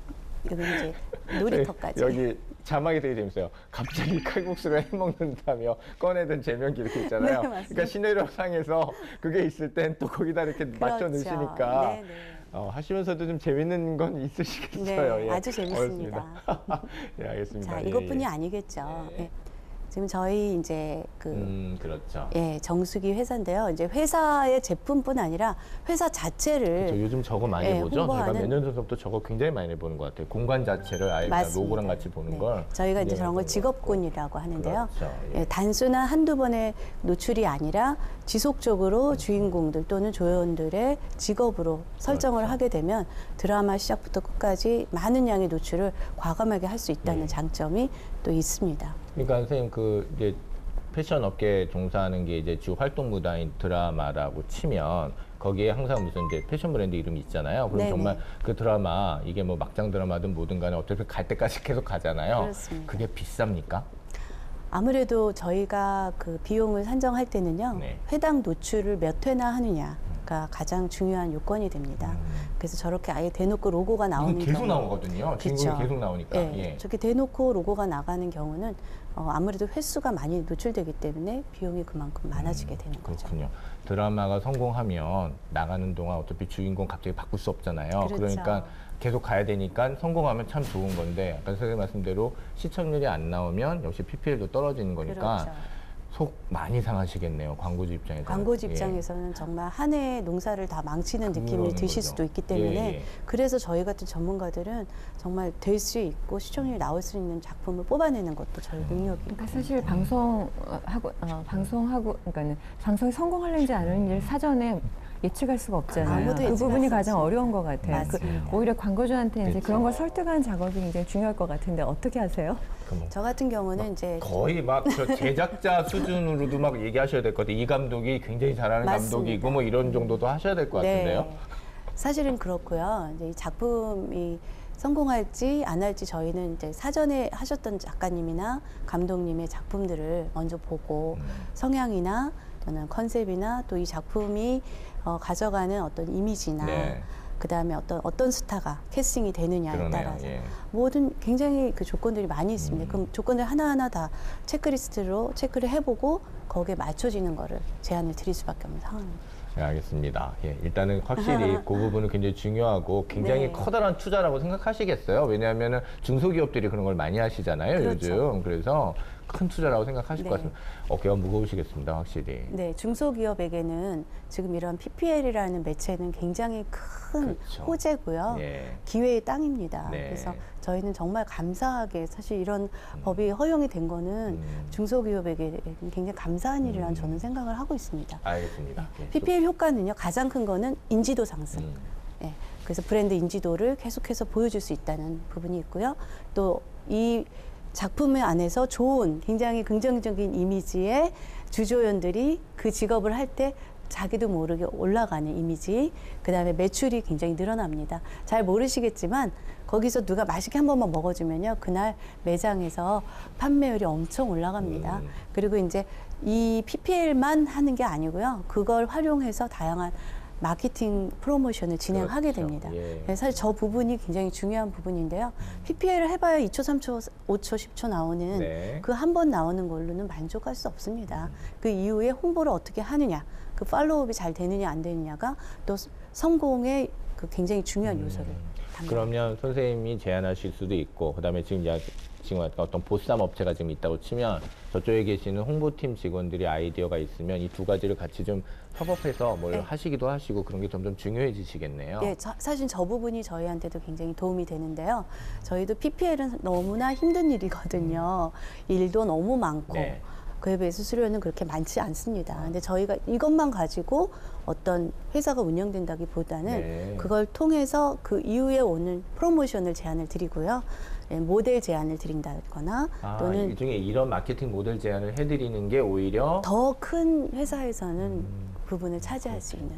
여기 이제 놀이터까지. 여기 자막이 되게 재밌어요. 갑자기 칼국수를 해먹는다며 꺼내든 제명기 이렇게 있잖아요. 네, 맞습니다. 그러니까 시네리오상에서 그게 있을 땐 또 거기다 이렇게 맞춰 그렇죠. 넣으시니까 네, 네. 하시면서도 좀 재밌는 건 있으시겠어요. 네, 예. 아주 재밌습니다. 어렵습니다. 예, 알겠습니다. 자, 예, 이것뿐이 예. 아니겠죠. 예. 예. 지금 저희 이제 그렇죠. 예, 정수기 회사인데요. 이제 회사의 제품뿐 아니라 회사 자체를 저 요즘 저거 많이 예, 보죠. 제가 홍보하는- 몇 년 전부터 저거 굉장히 많이 보는 것 같아요. 공간 자체를 아예 그냥 맞습니다. 로고랑 같이 보는 네. 걸. 저희가 이제 굉장히 저런 보는 걸 것 직업군이라고 하는데요. 그렇죠. 예. 예, 단순한 한두 번의 노출이 아니라 지속적으로 주인공들 또는 조연들의 직업으로 설정을 그렇죠. 하게 되면 드라마 시작부터 끝까지 많은 양의 노출을 과감하게 할 수 있다는 네. 장점이 또 있습니다. 그러니까 선생님 그 이제 패션 업계에 종사하는 게 이제 주 활동 무다인 드라마라고 치면 거기에 항상 무슨 이제 패션 브랜드 이름이 있잖아요. 그럼 네네. 정말 그 드라마 이게 뭐 막장 드라마든 뭐든 간에 어차피 갈 때까지 계속 가잖아요. 그렇습니다. 그게 비쌉니까? 아무래도 저희가 그 비용을 산정할 때는요. 네. 회당 노출을 몇 회나 하느냐가 가장 중요한 요건이 됩니다. 그래서 저렇게 아예 대놓고 로고가 나오는 이건 계속 경우 나오거든요. 주인공이 그쵸. 계속 나오니까. 예, 예. 저렇게 대놓고 로고가 나가는 경우는 아무래도 횟수가 많이 노출되기 때문에 비용이 그만큼 많아지게 되는 거죠. 그렇군요. 드라마가 성공하면 나가는 동안 어차피 주인공 갑자기 바꿀 수 없잖아요. 그렇죠. 그러니까 계속 가야 되니까 성공하면 참 좋은 건데 아까 선생님 말씀대로 시청률이 안 나오면 역시 PPL도 떨어지는 거니까 그렇죠. 속 많이 상하시겠네요. 광고주 입장에서. 광고주 입장에서는 정말 한 해의 농사를 다 망치는 느낌이 그러는 드실 거죠. 수도 있기 때문에 예, 예. 그래서 저희 같은 전문가들은 정말 될 수 있고 시청률이 나올 수 있는 작품을 뽑아내는 것도 저희 능력입니다. 그러니까 사실 방송하고 그러니까 방송이 성공하는지 안 하는지를 사전에 예측할 수가 없잖아요. 아무도 그 예측할 부분이 수 가장 없습니다. 어려운 것 같아요. 맞습니다. 오히려 광고주한테 이제 그렇죠. 그런 걸 설득하는 작업이 굉장히 중요할 것 같은데 어떻게 하세요? 뭐 저 같은 경우는 이제 거의 막 저 제작자 수준으로도 막 얘기하셔야 될 것 같아요. 이 감독이 굉장히 잘하는 맞습니다. 감독이고 뭐 이런 정도도 하셔야 될 것 같은데요. 네. 사실은 그렇고요. 이제 이 작품이 성공할지 안 할지 저희는 이제 사전에 하셨던 작가님이나 감독님의 작품들을 먼저 보고 성향이나 또는 컨셉이나 또 이 작품이 가져가는 어떤 이미지나 네. 그다음에 어떤 스타가 캐스팅이 되느냐에 그러네요. 따라서 예. 모든 굉장히 그 조건들이 많이 있습니다. 그럼 조건들 하나하나 다 체크리스트로 체크를 해보고 거기에 맞춰지는 거를 제안을 드릴 수밖에 없는 상황입니다. 네, 알겠습니다. 예, 일단은 확실히 그 부분은 굉장히 중요하고 굉장히 네. 커다란 투자라고 생각하시겠어요. 왜냐하면 중소기업들이 그런 걸 많이 하시잖아요, 그렇죠. 요즘. 그래서 큰 투자라고 생각하실 네. 것 같습니다. 어깨가 무거우시겠습니다, 확실히. 네, 중소기업에게는 지금 이런 PPL이라는 매체는 굉장히 큰 그렇죠. 호재고요. 예. 기회의 땅입니다. 네. 그래서 저희는 정말 감사하게 사실 이런 법이 허용이 된 거는 중소기업에게 굉장히 감사한 일이라는 저는 생각을 하고 있습니다. 알겠습니다. 예, PPL 효과는요, 가장 큰 거는 인지도 상승. 예, 그래서 브랜드 인지도를 계속해서 보여줄 수 있다는 부분이 있고요. 또 이 작품 안에서 좋은 굉장히 긍정적인 이미지의 주조연들이 그 직업을 할 때 자기도 모르게 올라가는 이미지, 그 다음에 매출이 굉장히 늘어납니다. 잘 모르시겠지만 거기서 누가 맛있게 한 번만 먹어주면요, 그날 매장에서 판매율이 엄청 올라갑니다. 그리고 이제 이 PPL만 하는 게 아니고요, 그걸 활용해서 다양한 마케팅 프로모션을 진행하게 그렇죠. 됩니다. 예. 그래서 사실 저 부분이 굉장히 중요한 부분인데요. PPL을 해봐야 2초, 3초, 5초, 10초 나오는 네. 그 한 번 나오는 걸로는 만족할 수 없습니다. 그 이후에 홍보를 어떻게 하느냐, 그 팔로우업이 잘 되느냐 안 되느냐가 또 성공의 그 굉장히 중요한 요소를 담당합니다. 그러면 선생님이 제안하실 수도 있고, 그다음에 지금 어떤 보쌈 업체가 지금 있다고 치면 저쪽에 계시는 홍보팀 직원들이 아이디어가 있으면 이 두 가지를 같이 좀 협업해서 뭘 네. 하시기도 하시고 그런 게 점점 중요해지시겠네요. 예, 사실 저 부분이 저희한테도 굉장히 도움이 되는데요. 저희도 PPL은 너무나 힘든 일이거든요. 일도 너무 많고. 네. 그에 비해 수수료는 그렇게 많지 않습니다. 근데 저희가 이것만 가지고 어떤 회사가 운영된다기보다는 네. 그걸 통해서 그 이후에 오는 프로모션을 제안을 드리고요. 예, 모델 제안을 드린다거나 또는 이 중에 이런 마케팅 모델 제안을 해드리는 게 오히려 더 큰 회사에서는 부분을 차지할 수 있는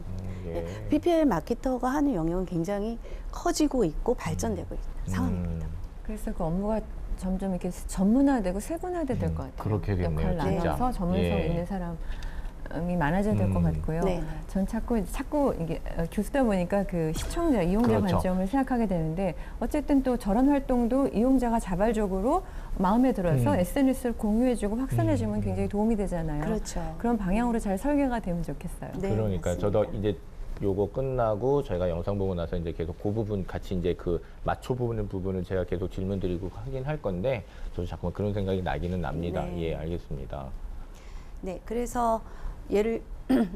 예. PPL 마케터가 하는 영역은 굉장히 커지고 있고 발전되고 있는 상황입니다. 그래서 그 업무가 점점 이렇게 전문화되고 세분화될 것 같아요. 그렇겠네요, 역할을 진짜. 나눠서 전문성 예. 있는 사람이 많아져야 될 것 같고요. 네. 전 자꾸 이게 교수다 보니까 그 시청자, 이용자 그렇죠. 관점을 생각하게 되는데 어쨌든 또 저런 활동도 이용자가 자발적으로 마음에 들어서 SNS를 공유해주고 확산해주면 굉장히 도움이 되잖아요. 그렇죠. 그런 방향으로 잘 설계가 되면 좋겠어요. 네, 그러니까 맞습니다. 저도 이제 요거 끝나고 저희가 영상 보고 나서 이제 계속 그 부분 같이 이제 그 맞춰 보는 부분을 제가 계속 질문 드리고 하긴 할 건데 저도 자꾸만 그런 생각이 나기는 납니다. 네. 예, 알겠습니다. 네, 그래서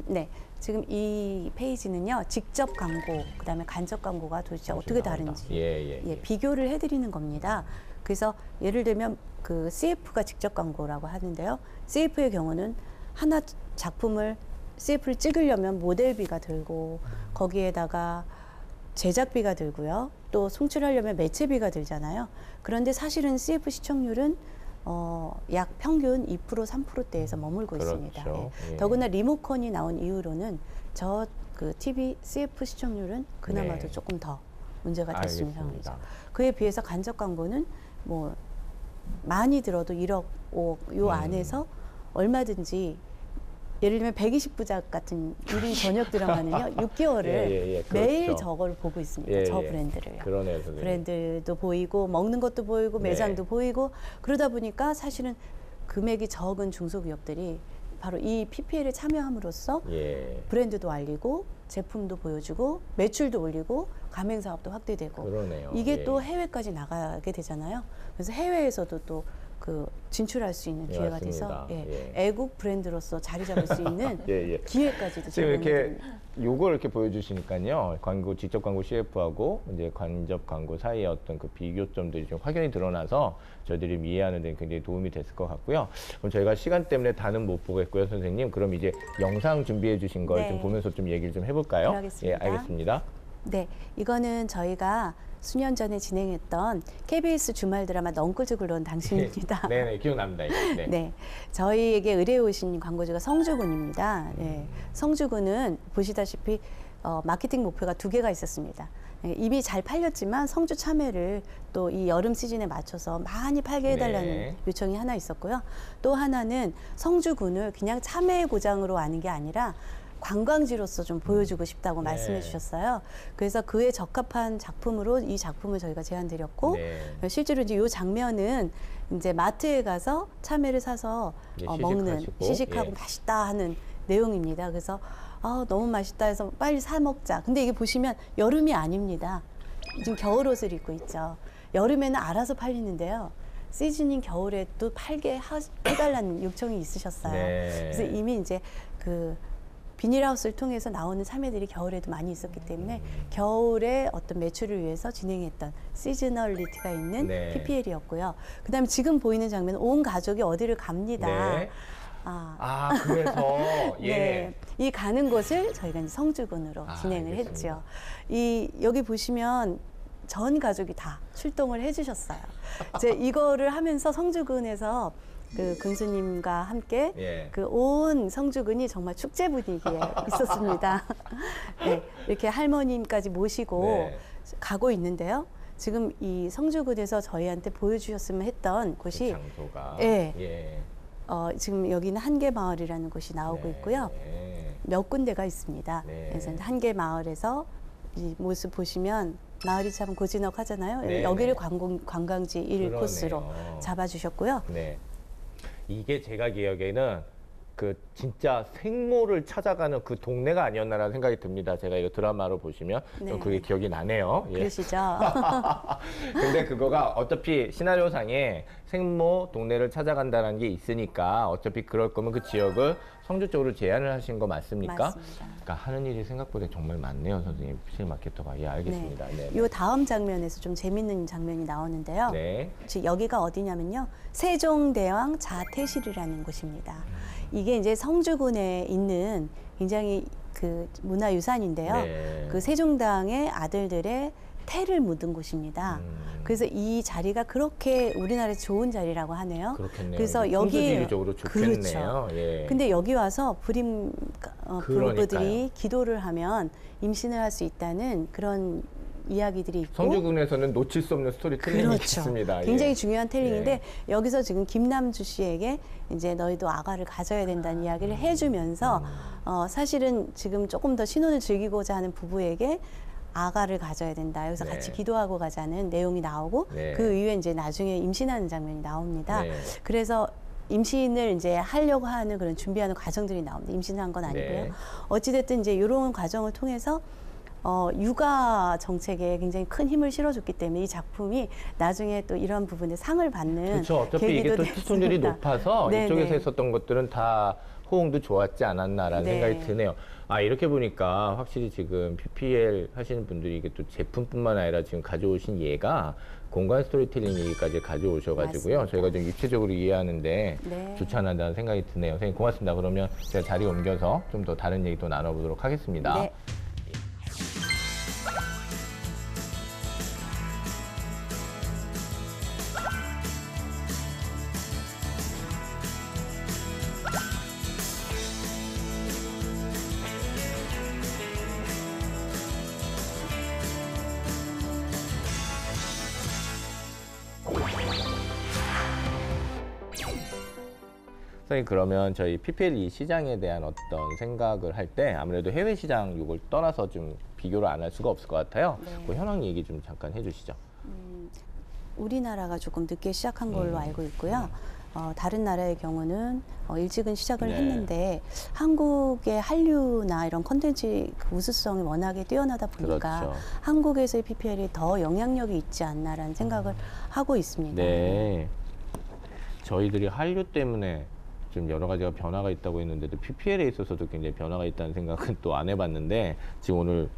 네, 지금 이 페이지는요, 직접 광고, 그다음에 간접 광고가 도대체 어떻게 나온다. 다른지 예. 비교를 해드리는 겁니다. 그래서 예를 들면 그 CF가 직접 광고라고 하는데요. CF의 경우는 하나 작품을 CF를 찍으려면 모델비가 들고 거기에다가 제작비가 들고요. 또 송출하려면 매체비가 들잖아요. 그런데 사실은 CF 시청률은 약 평균 2% 3%대에서 머물고 그렇죠. 있습니다. 예. 예. 더구나 리모컨이 나온 이후로는 저 그 TV CF 시청률은 그나마도 네. 조금 더 문제가 될 수 있는 알겠습니다. 상황이죠. 그에 비해서 간접 광고는 뭐 많이 들어도 1억, 5억 요 안에서 얼마든지 예를 들면 120부작 같은 1인 저녁 드라마는요 6개월을 예, 그렇죠. 매일 저걸 보고 있습니다. 예, 저 예. 브랜드를요. 그러네요, 선생님. 브랜드도 보이고 먹는 것도 보이고 네. 매장도 보이고 그러다 보니까 사실은 금액이 적은 중소기업들이 바로 이 PPL에 참여함으로써 예. 브랜드도 알리고 제품도 보여주고 매출도 올리고 가맹 사업도 확대되고 그러네요. 이게 예. 또 해외까지 나가게 되잖아요. 그래서 해외에서도 또 그 진출할 수 있는 예, 기회가 맞습니다. 돼서 예, 예. 애국 브랜드로서 자리 잡을 수 있는 예. 기회까지도 지금 이렇게 제공해드립니다. 요걸 이렇게 보여주시니까요. 광고 직접 광고 CF하고 이제 간접 광고 사이의 어떤 그 비교점들이 좀 확연히 드러나서 저희들이 이해하는 데 굉장히 도움이 됐을 것 같고요. 그럼 저희가 시간 때문에 다는 못 보겠고요, 선생님. 그럼 이제 영상 준비해 주신 걸 네. 좀 보면서 좀 얘기를 좀 해볼까요? 그러겠습니다. 예, 알겠습니다. 네, 이거는 저희가 수년 전에 진행했던 KBS 주말 드라마 넝쿨즈 굴러온 당신입니다. 네네, 기억납니다. 이거. 네. 네, 저희에게 의뢰해 오신 광고주가 성주군입니다. 네, 성주군은 보시다시피 마케팅 목표가 2개가 있었습니다. 네, 이미 잘 팔렸지만 성주 참외를 또 이 여름 시즌에 맞춰서 많이 팔게 해달라는 네. 요청이 하나 있었고요. 또 하나는 성주군을 그냥 참외 고장으로 아는 게 아니라 관광지로서 좀 보여주고 싶다고 네. 말씀해 주셨어요. 그래서 그에 적합한 작품으로 이 작품을 저희가 제안드렸고 네. 실제로 이제 이 장면은 이제 마트에 가서 참외를 사서 예, 먹는 시식하시고, 시식하고 예. 맛있다 하는 내용입니다. 그래서 너무 맛있다 해서 빨리 사 먹자. 근데 이게 보시면 여름이 아닙니다. 지금 겨울 옷을 입고 있죠. 여름에는 알아서 팔리는데요. 시즈닝 겨울에 또 팔게 해달라는 요청이 있으셨어요. 네. 그래서 이미 이제 그 비닐하우스를 통해서 나오는 참외들이 겨울에도 많이 있었기 때문에 겨울에 어떤 매출을 위해서 진행했던 시즈널리티가 있는 네. PPL이었고요. 그다음에 지금 보이는 장면은 온 가족이 어디를 갑니다. 네. 그래서 예. 네, 이 가는 곳을 저희가 이제 성주군으로 진행을 알겠습니다. 했죠. 여기 보시면 전 가족이 다 출동을 해주셨어요. 이제 이거를 하면서 성주군에서 그 군수님과 함께 예. 그 온 성주군이 정말 축제 분위기에 있었습니다. 네, 이렇게 할머님까지 모시고 네. 가고 있는데요. 지금 이 성주군에서 저희한테 보여주셨으면 했던 그 곳이 장소가 예. 예. 지금 여기는 한계마을이라는 곳이 나오고 네. 있고요. 네. 몇 군데가 있습니다. 네. 그래서 한계마을에서 이 모습 보시면 마을이 참 고즈넉하잖아요. 네. 여기를 관광지 그러네요. 1코스로 잡아주셨고요. 네. 이게 제가 기억에는 그 진짜 생모를 찾아가는 그 동네가 아니었나라는 생각이 듭니다. 제가 이거 드라마로 보시면 좀 네. 그게 기억이 나네요. 예. 그러시죠? 근데 그거가 어차피 시나리오상에 생모 동네를 찾아간다는 게 있으니까 어차피 그럴 거면 그 지역을 성주 쪽으로 제안을 하신 거 맞습니까? 맞습니다. 그러니까 하는 일이 생각보다 정말 많네요, 선생님. 피실 마케터가. 예, 알겠습니다. 네. 요 다음 장면에서 좀 재밌는 장면이 나오는데요. 네. 지금 여기가 어디냐면요. 세종대왕 자태실이라는 곳입니다. 이게 이제 성주군에 있는 굉장히 그 문화유산인데요. 네. 그 세종대왕의 아들들의 태를 묻은 곳입니다. 그래서 이 자리가 그렇게 우리나라에서 좋은 자리라고 하네요. 그렇겠네요. 그래서 여기 풍수지리적으로 좋겠네요. 그렇죠. 예. 근데 여기 와서 부부들이 그러니까요. 기도를 하면 임신을 할 수 있다는 그런 이야기들이 있고 성주군에서는 놓칠 수 없는 스토리텔링이 그렇죠. 있습니다. 굉장히 예. 중요한 텔링인데 예. 여기서 지금 김남주 씨에게 이제 너희도 아가를 가져야 된다는 이야기를 해주면서 사실은 지금 조금 더 신혼을 즐기고자 하는 부부에게 아가를 가져야 된다. 여기서 네. 같이 기도하고 가자는 내용이 나오고 네. 그 이후에 이제 나중에 임신하는 장면이 나옵니다. 네. 그래서 임신을 이제 하려고 하는 그런 준비하는 과정들이 나옵니다. 임신한 건 아니고요. 네. 어찌됐든 이제 이런 과정을 통해서 육아 정책에 굉장히 큰 힘을 실어줬기 때문에 이 작품이 나중에 또 이런 부분에 상을 받는 그렇죠. 어차피 이게 계기도 또 시청률이 됐습니다. 높아서 네네. 이쪽에서 했었던 것들은 다 호응도 좋았지 않았나라는 네. 생각이 드네요. 이렇게 보니까 확실히 지금 PPL 하시는 분들이 이게 또 제품뿐만 아니라 지금 가져오신 예가 공간 스토리텔링 얘기까지 가져오셔가지고요. 맞습니다. 저희가 좀 입체적으로 이해하는데 네. 좋지 않았다는 생각이 드네요. 선생님 고맙습니다. 그러면 제가 자리 옮겨서 좀 더 다른 얘기 또 나눠보도록 하겠습니다. 네. 선생님 그러면 저희 PPL 이 시장에 대한 어떤 생각을 할 때 아무래도 해외 시장 이걸 떠나서 좀 비교를 안 할 수가 없을 것 같아요. 네. 그 현황 얘기 좀 잠깐 해주시죠. 우리나라가 조금 늦게 시작한 걸로 알고 있고요. 다른 나라의 경우는 일찍은 시작을 네. 했는데 한국의 한류나 이런 컨텐츠 그 우수성이 워낙에 뛰어나다 보니까 그렇죠. 한국에서의 PPL이 더 영향력이 있지 않나라는 생각을 하고 있습니다. 네. 저희들이 한류 때문에 지금 여러 가지가 변화가 있다고 했는데도 PPL에 있어서도 굉장히 변화가 있다는 생각은 또 안 해봤는데 지금 오늘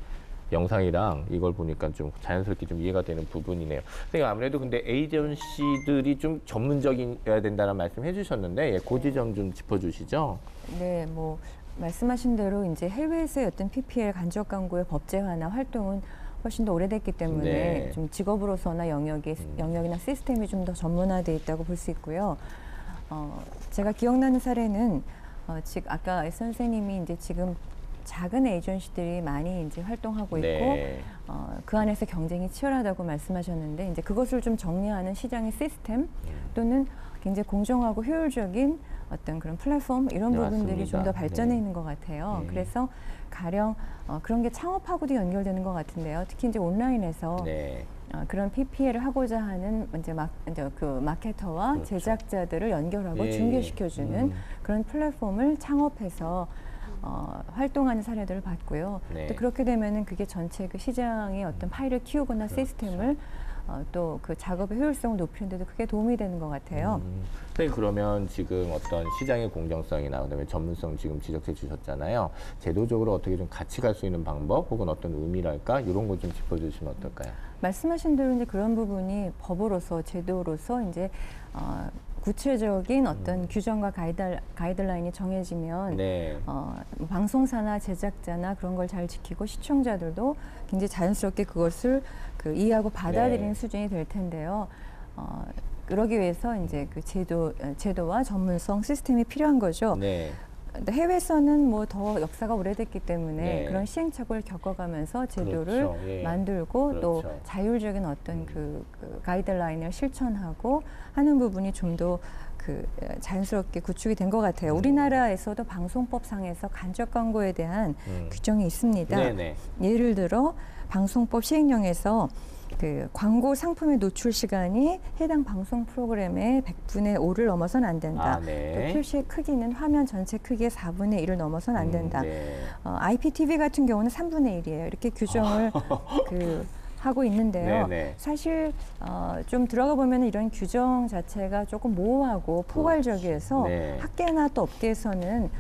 영상이랑 이걸 보니까 좀 자연스럽게 좀 이해가 되는 부분이네요. 선생님 아무래도 근데 에이전시들이 좀 전문적이어야 된다는 말씀 해주셨는데 그 지점 좀 짚어주시죠. 네, 뭐 말씀하신 대로 이제 해외에서의 어떤 PPL 간접 광고의 법제화나 활동은 훨씬 더 오래됐기 때문에 네. 좀 직업으로서나 영역이나 시스템이 좀 더 전문화되어 있다고 볼 수 있고요. 제가 기억나는 사례는 지금 아까 S 선생님이 이제 지금 작은 에이전시들이 많이 이제 활동하고 있고 네. 그 안에서 경쟁이 치열하다고 말씀하셨는데 이제 그것을 좀 정리하는 시장의 시스템 또는 굉장히 공정하고 효율적인 어떤 그런 플랫폼 이런 네, 부분들이 좀 맞습니다. 더 발전해 네. 있는 것 같아요. 그래서 가령 그런 게 창업하고도 연결되는 것 같은데요. 특히 이제 온라인에서 네. 그런 PPL을 하고자 하는 이제 그 마케터와 그렇죠. 제작자들을 연결하고 예, 중개시켜주는 그런 플랫폼을 창업해서 활동하는 사례들을 봤고요. 네. 또 그렇게 되면은 그게 전체 그 시장의 어떤 파이를 키우거나 그렇죠. 시스템을 또 그 작업의 효율성을 높이는 데도 크게 도움이 되는 것 같아요. 선생님 그러면 지금 어떤 시장의 공정성이나 그다음에 전문성 지금 지적해 주셨잖아요. 제도적으로 어떻게 좀 같이 갈 수 있는 방법 혹은 어떤 의미랄까 이런 거 좀 짚어주시면 어떨까요? 말씀하신 대로 이제 그런 부분이 법으로서 제도로서 이제 구체적인 어떤 규정과 가이드라인이 정해지면 네. 방송사나 제작자나 그런 걸 잘 지키고 시청자들도 굉장히 자연스럽게 그것을 이해하고 받아들이는 네. 수준이 될 텐데요. 그러기 위해서 이제 그 제도와 전문성 시스템이 필요한 거죠. 네. 근데 해외에서는 뭐 더 역사가 오래됐기 때문에 네. 그런 시행착오를 겪어가면서 제도를 그렇죠. 예. 만들고 또 그렇죠. 자율적인 어떤 그 가이드라인을 실천하고 하는 부분이 좀 더 자연스럽게 구축이 된 것 같아요. 우리나라에서도 방송법상에서 간접 광고에 대한 규정이 있습니다. 네네. 예를 들어 방송법 시행령에서 그 광고 상품의 노출 시간이 해당 방송 프로그램의 100분의 5를 넘어서는 안 된다. 아, 네. 또 표시의 크기는 화면 전체 크기의 4분의 1을 넘어서는 안 된다. 네. IPTV 같은 경우는 3분의 1이에요. 이렇게 규정을 하고 있는데요. 네네. 사실 좀 들어가 보면 이런 규정 자체가 조금 모호하고 포괄적이어서 네. 학계나 또 업계에서는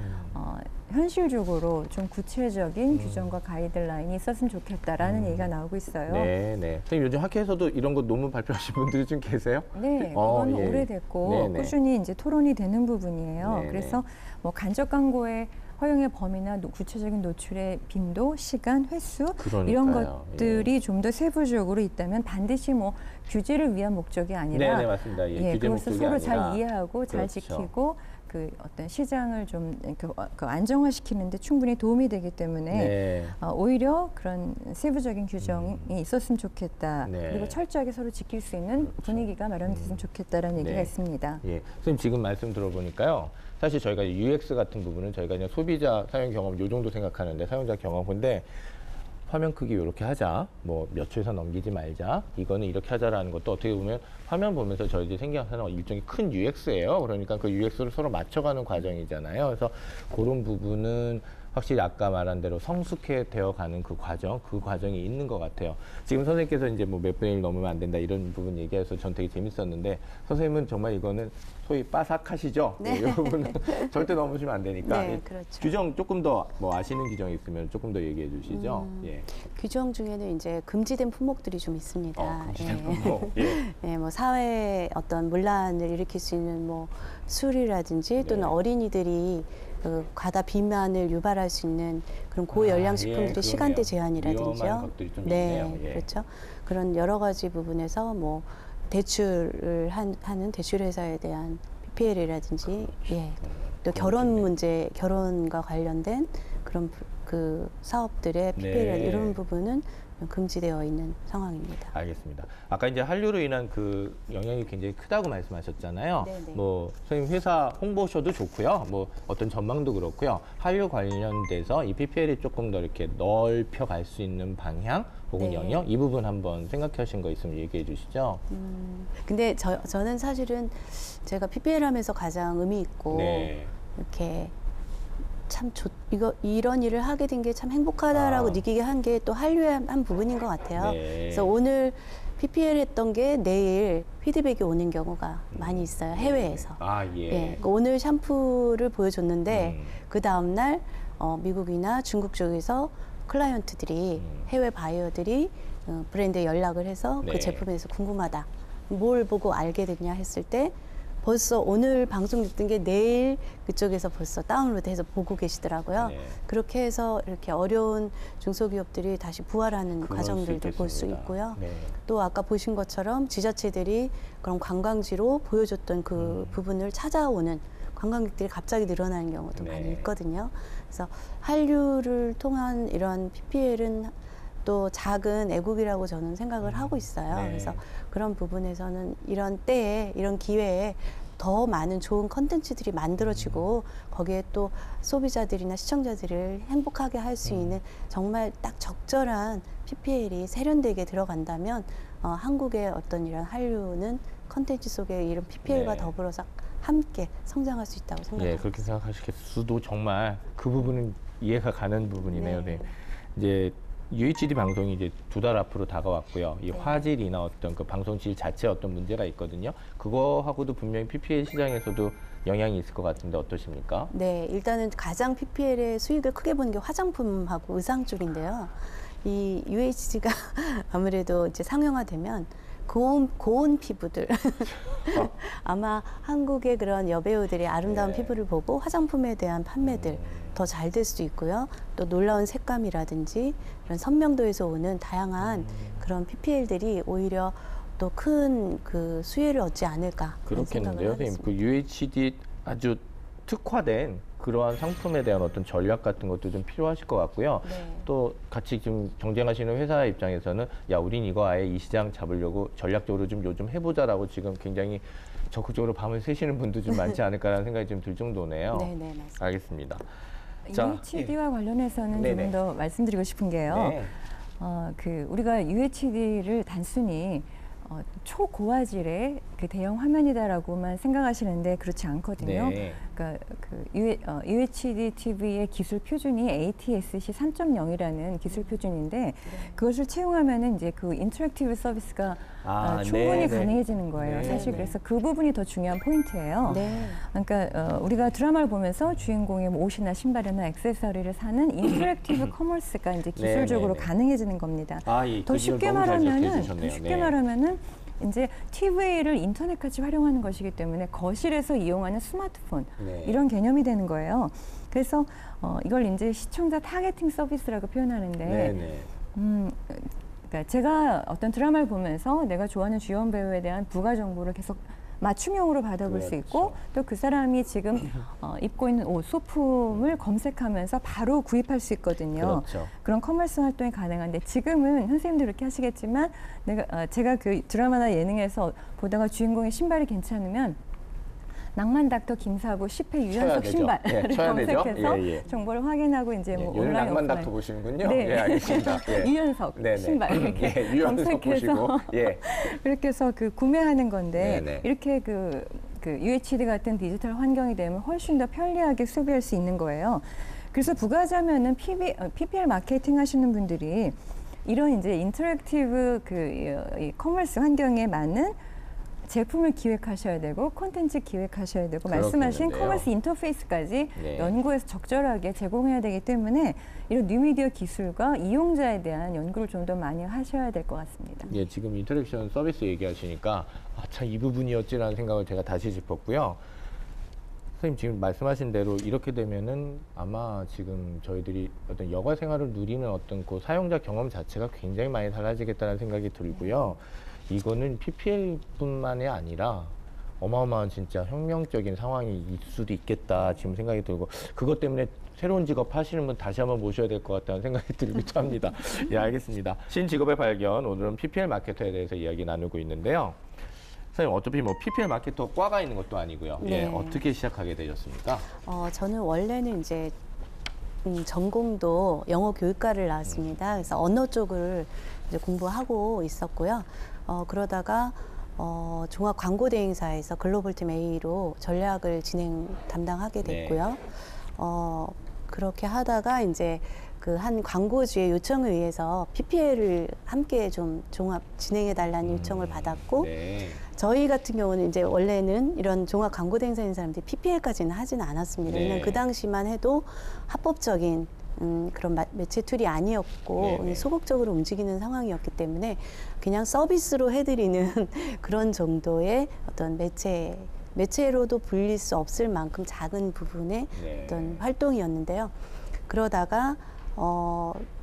현실적으로 좀 구체적인 규정과 가이드라인이 있었으면 좋겠다라는 얘기가 나오고 있어요. 네, 네. 선생님 요즘 학회에서도 이런 거 논문 발표하신 분들이 좀 계세요? 네, 그건 예. 오래됐고 네네. 꾸준히 이제 토론이 되는 부분이에요. 네네. 그래서 뭐 간접 광고의 허용의 범위나 구체적인 노출의 빈도, 시간, 횟수 이런 그러니까요. 것들이 좀 더 세부적으로 있다면 반드시 뭐 규제를 위한 목적이 아니라 네네 맞습니다. 예, 규제 그것을 목적이 서로 아니라. 잘 이해하고 잘 그렇죠. 지키고 그 어떤 시장을 좀 안정화시키는데 충분히 도움이 되기 때문에 네. 오히려 그런 세부적인 규정이 있었으면 좋겠다. 네. 그리고 철저하게 서로 지킬 수 있는 분위기가 마련됐으면 좋겠다라는 얘기가 네. 있습니다. 예, 선생님 지금 말씀 들어보니까요. 사실 저희가 UX 같은 부분은 저희가 그냥 소비자 사용 경험 요 정도 생각하는데 사용자 경험 근데 화면 크기 이렇게 하자, 뭐 몇 초에서 넘기지 말자, 이거는 이렇게 하자라는 것도 어떻게 보면 화면 보면서 저희들이 생각하는 일종의 큰 UX예요. 그러니까 그 UX를 서로 맞춰가는 과정이잖아요. 그래서 그런 부분은 확실히 아까 말한 대로 성숙해 되어가는 그 과정이 있는 것 같아요. 지금 선생님께서 이제 뭐 몇 분의 1 넘으면 안 된다 이런 부분 얘기해서 전 되게 재밌었는데 선생님은 정말 이거는 소위 빠삭하시죠? 네. 이 부분은 절대 넘으시면 안 되니까. 네, 그렇죠. 규정 조금 더 뭐 아시는 규정이 있으면 조금 더 얘기해 주시죠. 예. 규정 중에는 이제 금지된 품목들이 좀 있습니다. 금지된 예. 품목. 예. 예, 뭐 사회에 어떤 문란을 일으킬 수 있는 뭐 술이라든지 또는 네. 어린이들이 과다 비만을 유발할 수 있는 그런 고열량 식품들의 그러네요. 시간대 위험한 제한이라든지요. 것들이 좀 네, 있네요. 예. 그렇죠. 그런 여러 가지 부분에서 뭐 대출을 하는 대출 회사에 대한 PPL이라든지, 예, 또 결혼 문제, 결혼과 관련된 그런 그 사업들의 PPL 네. 이런 부분은 금지되어 있는 상황입니다. 알겠습니다. 아까 이제 한류로 인한 그 영향이 굉장히 크다고 말씀하셨잖아요. 네네. 뭐 선생님 회사 홍보셔도 좋고요. 뭐 어떤 전망도 그렇고요. 한류 관련돼서 이 PPL이 조금 더 이렇게 넓혀 갈 수 있는 방향 혹은 네. 영역 이 부분 한번 생각하신 거 있으면 얘기해 주시죠. 근데 저는 사실은 제가 PPL 하면서 가장 의미 있고 네. 이렇게 참 이런 일을 하게 된 게 참 행복하다라고 느끼게 한 게 또 한류의 한 부분인 것 같아요. 네. 그래서 오늘 PPL 했던 게 내일 피드백이 오는 경우가 많이 있어요. 해외에서. 아 예. 예, 그러니까 오늘 샴푸를 보여줬는데 그 다음 날 미국이나 중국 쪽에서 클라이언트들이 해외 바이어들이 브랜드에 연락을 해서 네. 그 제품에 대해서 궁금하다. 뭘 보고 알게 됐냐 했을 때 벌써 오늘 방송됐던 게 내일 그쪽에서 벌써 다운로드해서 보고 계시더라고요. 네. 그렇게 해서 이렇게 어려운 중소기업들이 다시 부활하는 그럴 과정들도 수 볼 수 있겠습니다. 있고요. 네. 또 아까 보신 것처럼 지자체들이 그런 관광지로 보여줬던 그 부분을 찾아오는 관광객들이 갑자기 늘어나는 경우도 네. 많이 있거든요. 그래서 한류를 통한 이런 PPL은 또 작은 애국이라고 저는 생각을 하고 있어요. 네. 그래서 그런 부분에서는 이런 때에 이런 기회에 더 많은 좋은 컨텐츠들이 만들어지고 거기에 또 소비자들이나 시청자들을 행복하게 할 수 있는 정말 딱 적절한 PPL이 세련되게 들어간다면 한국의 어떤 이런 한류는 컨텐츠 속에 이런 PPL과 네. 더불어서 함께 성장할 수 있다고 예, 생각합니다. 그렇게 생각하실 수도 정말 그 부분은 이해가 가는 부분이네요. 네. 네. 이제 UHD 방송이 이제 2달 앞으로 다가왔고요. 이 화질이나 어떤 그 방송질 자체에 어떤 문제가 있거든요. 그거하고도 분명히 PPL 시장에서도 영향이 있을 것 같은데 어떠십니까? 네, 일단은 가장 PPL의 수익을 크게 보는 게 화장품하고 의상 쪽인데요. 이 UHD가 아무래도 이제 상용화되면 고운 피부들 아마 한국의 그런 여배우들의 아름다운 네. 피부를 보고 화장품에 대한 판매들 더 잘 될 수도 있고요. 또 놀라운 색감이라든지 이런 선명도에서 오는 다양한 그런 PPL들이 오히려 또 큰 그 수혜를 얻지 않을까 그런 그렇겠는데요, 생각을 선생님. 하겠습니다. 그 UHD 아주 특화된 그러한 상품에 대한 어떤 전략 같은 것도 좀 필요하실 것 같고요. 네. 또 같이 지금 경쟁하시는 회사 입장에서는 야, 우린 이거 아예 이 시장 잡으려고 전략적으로 좀 요즘 해보자라고 지금 굉장히 적극적으로 밤을 새시는 분도 좀 많지 않을까라는 생각이 좀 들 정도네요. 네, 네, 맞습니다. 알겠습니다. 자, UHD와 관련해서는 네네. 조금 더 말씀드리고 싶은 게요. 네. 우리가 UHD를 단순히 초고화질의 그 대형 화면이다라고만 생각하시는데 그렇지 않거든요. 네. 그러니까 UHD TV의 기술 표준이 ATSC 3.0이라는 기술 표준인데 그것을 채용하면은 이제 그 인터랙티브 서비스가 충분히 네, 네. 가능해지는 거예요. 네, 사실 네. 그래서 그 부분이 더 중요한 포인트예요. 네. 그러니까 우리가 드라마를 보면서 주인공의 뭐 옷이나 신발이나 액세서리를 사는 인터랙티브 커머스가 이제 기술적으로 네, 네. 가능해지는 겁니다. 예, 더 그 쉽게 너무 잘 말하면은 적혀주셨네요. 더 쉽게 네. 말하면은 이제 TV를 인터넷같이 활용하는 것이기 때문에 거실에서 이용하는 스마트폰 네. 이런 개념이 되는 거예요. 그래서 이걸 이제 시청자 타겟팅 서비스라고 표현하는데 네, 네. 그러니까 제가 어떤 드라마를 보면서 내가 좋아하는 주연 배우에 대한 부가 정보를 계속 맞춤형으로 받아볼 수 있고 그렇죠. 또 그 사람이 지금 입고 있는 옷, 소품을 검색하면서 바로 구입할 수 있거든요. 그렇죠. 그런 커머스 활동이 가능한데 지금은 선생님도 그렇게 하시겠지만 제가 그 드라마나 예능에서 보다가 주인공의 신발이 괜찮으면 낭만 닥터 김사부 10회 쳐야 유연석 되죠. 신발을 예, 쳐야 되죠. 검색해서 예, 예. 정보를 확인하고 이제 뭐 요즘 온라인 낭만 오프라인 닥터 보시는군요. 네. 예, 알겠습니다. 예. 유연석 네네. 신발 이렇게 예, 유연석 검색해서 보시고 예. 이렇게 해서 그 구매하는 건데 네네. 이렇게 그 UHD 같은 디지털 환경이 되면 훨씬 더 편리하게 소비할 수 있는 거예요. 그래서 부가자면은 PPL 마케팅 하시는 분들이 이런 이제 인터랙티브 이 커머스 환경에 맞는 제품을 기획하셔야 되고 콘텐츠 기획하셔야 되고 말씀하신 그렇겠는데요. 커머스 인터페이스까지 네. 연구해서 적절하게 제공해야 되기 때문에 이런 뉴미디어 기술과 이용자에 대한 연구를 좀 더 많이 하셔야 될 것 같습니다. 예, 지금 인터랙션 서비스 얘기하시니까 참 이 부분이었지라는 생각을 제가 다시 짚었고요. 선생님 지금 말씀하신 대로 이렇게 되면은 아마 지금 저희들이 어떤 여가 생활을 누리는 어떤 그 사용자 경험 자체가 굉장히 많이 달라지겠다는 생각이 들고요. 이거는 PPL뿐만이 아니라 어마어마한 진짜 혁명적인 상황이 있을 수도 있겠다 지금 생각이 들고 그것 때문에 새로운 직업 하시는 분 다시 한번 모셔야 될 것 같다는 생각이 들기도 합니다. 예, 알겠습니다. 신직업의 발견, 오늘은 PPL 마케터에 대해서 이야기 나누고 있는데요. 선생님 어차피 뭐 PPL 마케터 과가 있는 것도 아니고요. 예, 네. 어떻게 시작하게 되셨습니까? 저는 원래는 이제 전공도 영어 교육과를 나왔습니다. 그래서 언어 쪽을 이제 공부하고 있었고요. 그러다가 종합 광고 대행사에서 글로벌팀 A로 전략을 담당하게 됐고요. 그렇게 하다가 이제 그 한 광고주의 요청에 의해서 PPL을 함께 좀 종합 진행해 달라는 요청을 받았고 네. 저희 같은 경우는 이제 원래는 이런 종합 광고 대행사인 사람들이 PPL까지는 하지는 않았습니다. 네. 왜냐면 그 당시만 해도 합법적인 그런 매체 툴이 아니었고 네네. 소극적으로 움직이는 상황이었기 때문에 그냥 서비스로 해드리는 그런 정도의 어떤 매체로도 불릴 수 없을 만큼 작은 부분의 네. 어떤 활동이었는데요. 그러다가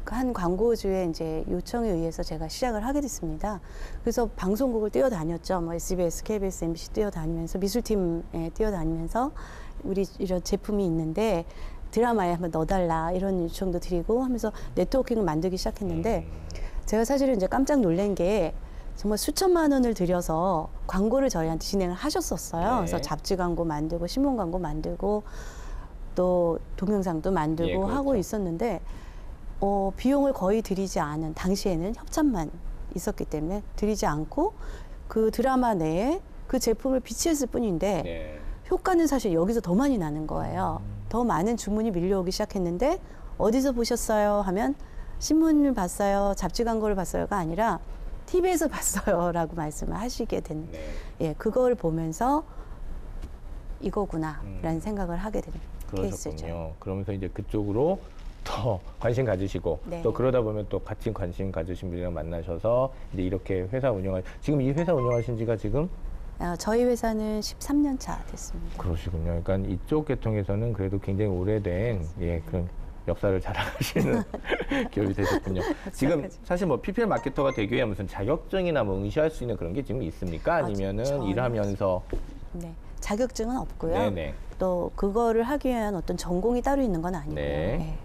한 광고주의 이제 요청에 의해서 제가 시작을 하게 됐습니다. 그래서 방송국을 뛰어다녔죠. 뭐 SBS, KBS, MBC 뛰어다니면서 미술팀에 뛰어다니면서 우리 이런 제품이 있는데 드라마에 한번 넣어달라 이런 요청도 드리고 하면서 네트워킹을 만들기 시작했는데 제가 사실은 이제 깜짝 놀란 게 정말 수천만 원을 들여서 광고를 저희한테 진행을 하셨었어요. 네. 그래서 잡지 광고 만들고 신문 광고 만들고 또 동영상도 만들고 예, 그렇죠. 하고 있었는데 비용을 거의 들이지 않은 당시에는 협찬만 있었기 때문에 들이지 않고 그 드라마 내에 그 제품을 비치했을 뿐인데 네. 효과는 사실 여기서 더 많이 나는 거예요. 더 많은 주문이 밀려오기 시작했는데 어디서 보셨어요? 하면 신문을 봤어요, 잡지 광고를 봤어요가 아니라 TV에서 봤어요라고 말씀을 하시게 된, 네. 예, 그걸 보면서 이거구나라는 생각을 하게 되는 케이스죠. 그러셨군요. 그러면서 이제 그쪽으로 더 관심 가지시고 네. 또 그러다 보면 또 같이 관심 가지신 분이랑 만나셔서 이제 이렇게 회사 지금 이 회사 운영하신 지가 지금 저희 회사는 13년 차 됐습니다. 그러시군요. 그러니까 이쪽 계통에서는 그래도 굉장히 오래된 예, 그런 역사를 자랑하시는 기업이 되셨군요. 지금 사실 뭐 PPL 마케터가 되기 위해 무슨 자격증이나 뭐 응시할 수 있는 그런 게 지금 있습니까? 아니면은 전혀 일하면서 네, 자격증은 없고요. 네네. 또 그거를 하기 위한 어떤 전공이 따로 있는 건 아니고요. 네. 네.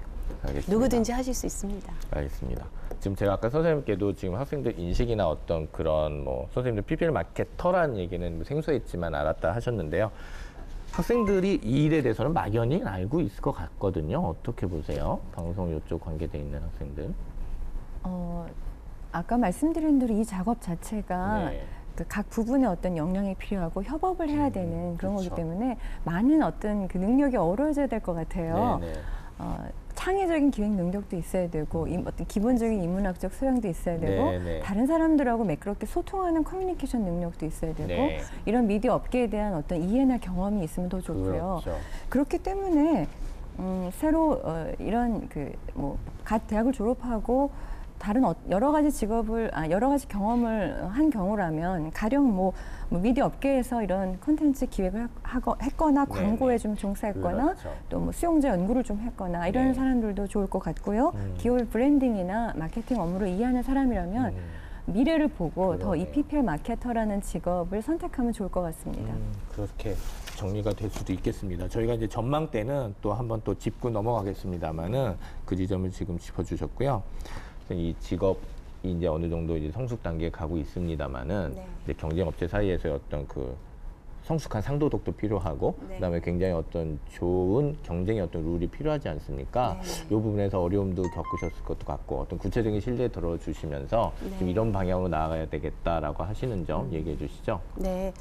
알겠습니다. 누구든지 하실 수 있습니다. 알겠습니다. 지금 제가 아까 선생님께도 지금 학생들 인식이나 어떤 그런 뭐 선생님들 PPL 마케터라는 얘기는 뭐 생소했지만 알았다 하셨는데요. 학생들이 이 일에 대해서는 막연히 알고 있을 것 같거든요. 어떻게 보세요? 방송 이쪽 관계돼 있는 학생들. 아까 말씀드린 대로 이 작업 자체가 네. 그 각 부분에 어떤 역량이 필요하고 협업을 해야 되는 그런 그렇죠. 거기 때문에 많은 어떤 그 능력이 어우러져야 될 것 같아요. 네네. 창의적인 기획 능력도 있어야 되고 어떤 기본적인 인문학적 소양도 있어야 되고 네네. 다른 사람들하고 매끄럽게 소통하는 커뮤니케이션 능력도 있어야 되고 네. 이런 미디어 업계에 대한 어떤 이해나 경험이 있으면 더 좋고요. 그렇죠. 그렇기 때문에 새로 이런 갓 대학을 졸업하고 다른 여러 가지 여러 가지 경험을 한 경우라면 가령 뭐 미디어 업계에서 이런 콘텐츠 기획을 했거나 광고에 좀 종사했거나 그렇죠. 또 뭐 수용자 연구를 좀 했거나 이런 네. 사람들도 좋을 것 같고요. 기업의 브랜딩이나 마케팅 업무를 이해하는 사람이라면 미래를 보고 더 이 그러네요. PPL 마케터라는 직업을 선택하면 좋을 것 같습니다. 그렇게 정리가 될 수도 있겠습니다. 저희가 이제 전망 때는 또 한번 또 짚고 넘어가겠습니다만은 그 지점을 지금 짚어주셨고요. 이 직업이 이제 어느 정도 이제 성숙 단계에 가고 있습니다만은 네. 이제 경쟁 업체 사이에서의 어떤 그 성숙한 상도덕도 필요하고 네. 그다음에 굉장히 어떤 좋은 경쟁의 어떤 룰이 필요하지 않습니까? 네. 이 부분에서 어려움도 겪으셨을 것도 같고 어떤 구체적인 실례 들어주시면서 네. 좀 이런 방향으로 나아가야 되겠다라고 하시는 점 얘기해 주시죠. 네,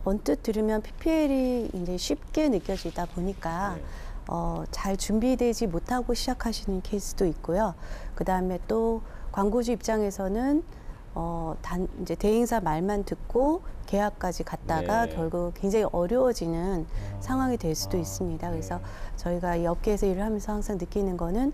언뜻 들으면 PPL이 이제 쉽게 느껴지다 보니까 네. 잘 준비되지 못하고 시작하시는 케이스도 있고요. 그 다음에 또 광고주 입장에서는 이제 대행사 말만 듣고 계약까지 갔다가 네. 결국 굉장히 어려워지는 상황이 될 수도 있습니다. 그래서 저희가 이 업계에서 일을 하면서 항상 느끼는 거는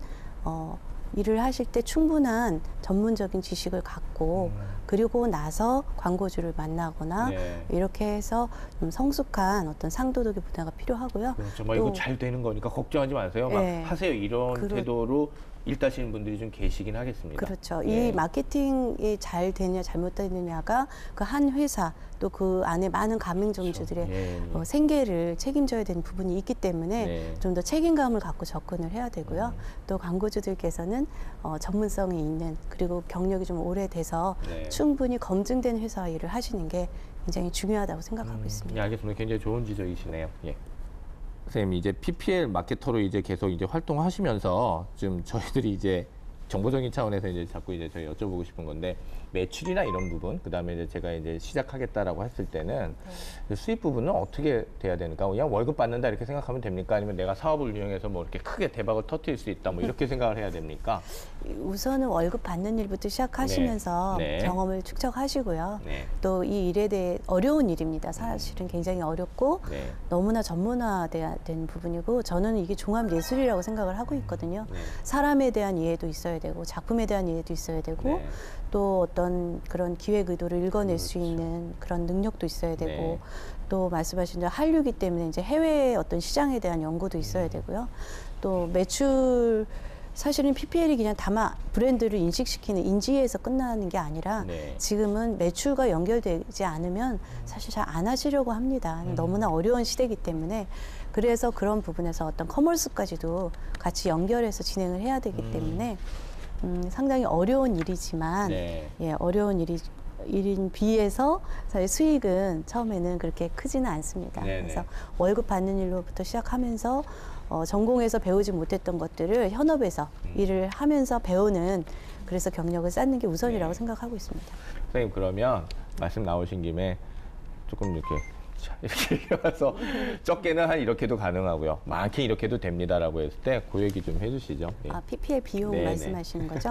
일을 하실 때 충분한 전문적인 지식을 갖고 그리고 나서 광고주를 만나거나 네. 이렇게 해서 좀 성숙한 어떤 상도덕의 문화가 필요하고요. 정말 이거 또 잘 되는 거니까 걱정하지 마세요. 막 네. 하세요. 이런 태도로 일 따시는 분들이 좀 계시긴 하겠습니다. 그렇죠. 네. 이 마케팅이 잘 되느냐 잘못되느냐가 그 한 회사 또 그 안에 많은 가맹점주들의 예. 생계를 책임져야 되는 부분이 있기 때문에 네. 좀 더 책임감을 갖고 접근을 해야 되고요. 또 광고주들께서는 전문성이 있는 그리고 경력이 좀 오래돼서 네. 충분히 검증된 회사 일을 하시는 게 굉장히 중요하다고 생각하고 예, 있습니다. 알겠습니다. 굉장히 좋은 지적이시네요. 예. 선생님 이제 PPL 마케터로 이제 계속 이제 활동하시면서 지금 저희들이 이제 정보적인 차원에서 이제 자꾸 이제 저희 여쭤보고 싶은 건데 매출이나 이런 부분, 그 다음에 이제 제가 이제 시작하겠다라고 했을 때는 수입 부분은 어떻게 돼야 되니까 그냥 월급 받는다 이렇게 생각하면 됩니까? 아니면 내가 사업을 운영해서 뭐 이렇게 크게 대박을 터뜨릴 수 있다 뭐 이렇게 생각을 해야 됩니까? 우선은 월급 받는 일부터 시작하시면서 네. 네. 경험을 축적하시고요. 네. 또 이 일에 대해 어려운 일입니다. 사실은 굉장히 어렵고 네. 너무나 전문화된 부분이고 저는 이게 종합 예술이라고 생각을 하고 있거든요. 네. 사람에 대한 이해도 있어야 되고 작품에 대한 이해도 있어야 되고 네. 또 어떤 그런 기획 의도를 읽어낼 수 그렇죠. 있는 그런 능력도 있어야 되고 네. 또 말씀하신 대로 한류기 때문에 이제 해외 어떤 시장에 대한 연구도 있어야 되고요. 또 매출 사실은 PPL이 그냥 다만 브랜드를 인식시키는 인지에서 끝나는 게 아니라 네. 지금은 매출과 연결되지 않으면 사실 잘 안 하시려고 합니다. 너무나 어려운 시대이기 때문에 그래서 그런 부분에서 어떤 커머스까지도 같이 연결해서 진행을 해야 되기 때문에 상당히 어려운 일이지만 네. 예, 어려운 일인 비해서 사실 수익은 처음에는 그렇게 크지는 않습니다. 네네. 그래서 월급 받는 일로부터 시작하면서 전공에서 배우지 못했던 것들을 현업에서 일을 하면서 배우는 그래서 경력을 쌓는 게 우선이라고 네. 생각하고 있습니다. 선생님 그러면 말씀 나오신 김에 조금 이렇게 자, 이렇게 와서 적게는 한 이렇게도 가능하고요. 많게 이렇게도 됩니다라고 했을 때 그 얘기 좀 해주시죠. 예. PPL 비용 네네. 말씀하시는 거죠?